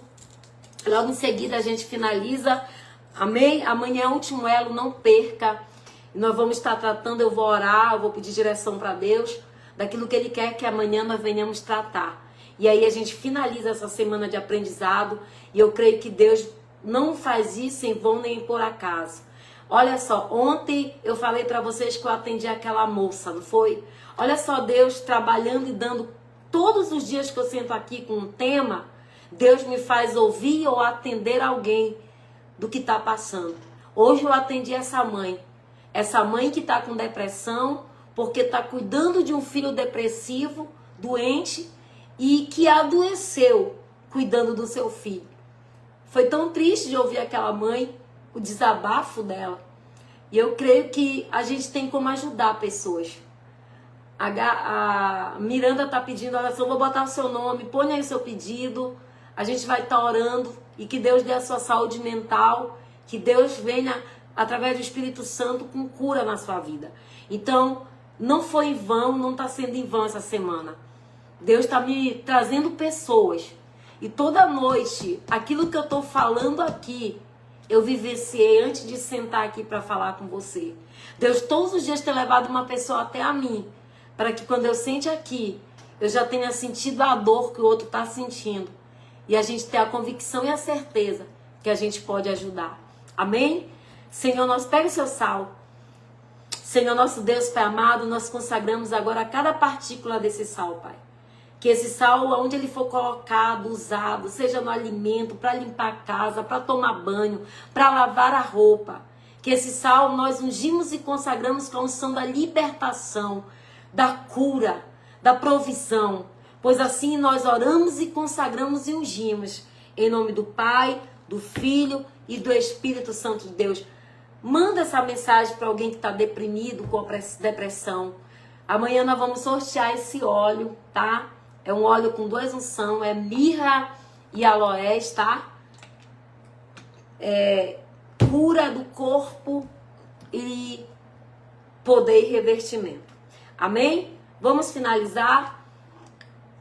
Speaker 1: Logo em seguida a gente finaliza. Amém? Amanhã é o último elo, não perca. Nós vamos estar tratando, eu vou orar, eu vou pedir direção para Deus, daquilo que Ele quer que amanhã nós venhamos tratar. E aí a gente finaliza essa semana de aprendizado. E eu creio que Deus não faz isso em vão nem por acaso. Olha só, ontem eu falei para vocês que eu atendi aquela moça, não foi? Olha só, Deus trabalhando e dando todos os dias que eu sento aqui com um tema, Deus me faz ouvir ou atender alguém do que está passando. Hoje eu atendi essa mãe que está com depressão, porque está cuidando de um filho depressivo, doente, e que adoeceu cuidando do seu filho. Foi tão triste de ouvir aquela mãe, o desabafo dela. E eu creio que a gente tem como ajudar pessoas. A Miranda está pedindo oração, vou botar o seu nome, põe aí o seu pedido. A gente vai estar orando e que Deus dê a sua saúde mental, que Deus venha, através do Espírito Santo, com cura na sua vida. Então, não foi em vão, não está sendo em vão essa semana. Deus está me trazendo pessoas. E toda noite, aquilo que eu estou falando aqui, eu vivenciei antes de sentar aqui para falar com você. Deus todos os dias tem levado uma pessoa até a mim, para que quando eu sente aqui, eu já tenha sentido a dor que o outro está sentindo. E a gente ter a convicção e a certeza que a gente pode ajudar. Amém? Senhor, nós pega o seu sal. Senhor, nosso Deus, Pai amado, nós consagramos agora cada partícula desse sal, Pai. Que esse sal, onde ele for colocado, usado, seja no alimento, para limpar a casa, para tomar banho, para lavar a roupa. Que esse sal nós ungimos e consagramos com a unção da libertação, da cura, da provisão. Pois assim nós oramos e consagramos e ungimos. Em nome do Pai, do Filho e do Espírito Santo de Deus. Manda essa mensagem para alguém que está deprimido, com depressão. Amanhã nós vamos sortear esse óleo, tá? É um óleo com 2 unções, é mirra e aloés, tá? É cura do corpo e poder e revertimento. Amém? Vamos finalizar.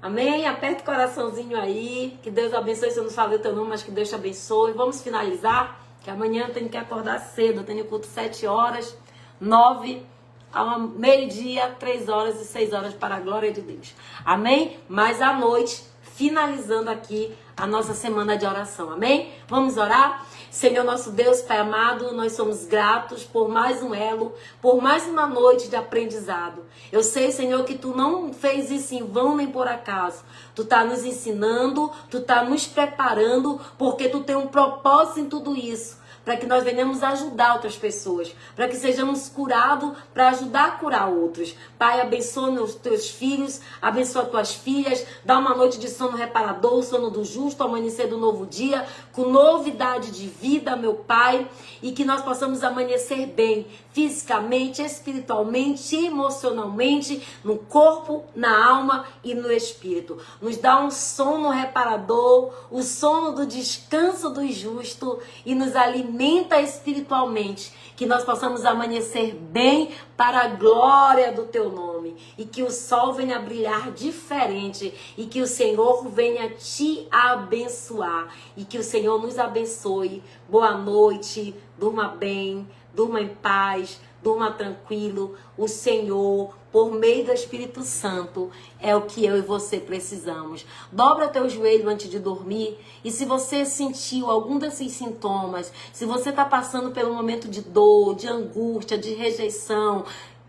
Speaker 1: Amém? Aperta o coraçãozinho aí. Que Deus abençoe. Se eu não falei o teu nome, mas que Deus te abençoe. Vamos finalizar. Que amanhã eu tenho que acordar cedo. Eu tenho culto 7 horas, 9, ao meio-dia, 3 horas e 6 horas para a glória de Deus. Amém? Mas à noite, finalizando aqui a nossa semana de oração, amém? Vamos orar? Senhor nosso Deus, Pai amado, nós somos gratos por mais um elo, por mais uma noite de aprendizado. Eu sei, Senhor, que Tu não fez isso em vão nem por acaso. Tu tá nos ensinando, Tu tá nos preparando, porque Tu tem um propósito em tudo isso, para que nós venhamos ajudar outras pessoas, para que sejamos curados, para ajudar a curar outros. Pai, abençoa os teus filhos, abençoa tuas filhas, dá uma noite de sono reparador, sono do justo, amanhecer do novo dia, com novidade de vida, meu Pai, e que nós possamos amanhecer bem, fisicamente, espiritualmente, emocionalmente, no corpo, na alma e no espírito. Nos dá um sono reparador, o sono do descanso do justo, e nos alimenta espiritualmente, que nós possamos amanhecer bem para a glória do Teu nome, e que o sol venha brilhar diferente, e que o Senhor venha te abençoar, e que o Senhor nos abençoe. Boa noite, durma bem, durma em paz, durma tranquilo. O Senhor, por meio do Espírito Santo, é o que eu e você precisamos. Dobra teu joelho antes de dormir, e se você sentiu algum desses sintomas, se você está passando por um momento de dor, de angústia, de rejeição,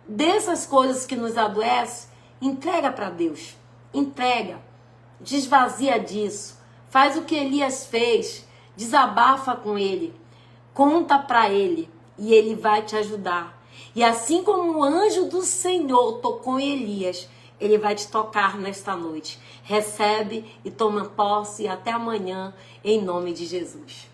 Speaker 1: dessas coisas que nos adoecem, entrega para Deus. Entrega. Desvazia disso. Faz o que Elias fez. Desabafa com ele. Conta para ele. E ele vai te ajudar. E assim como o anjo do Senhor tocou em Elias, ele vai te tocar nesta noite. Recebe e toma posse, e até amanhã, em nome de Jesus.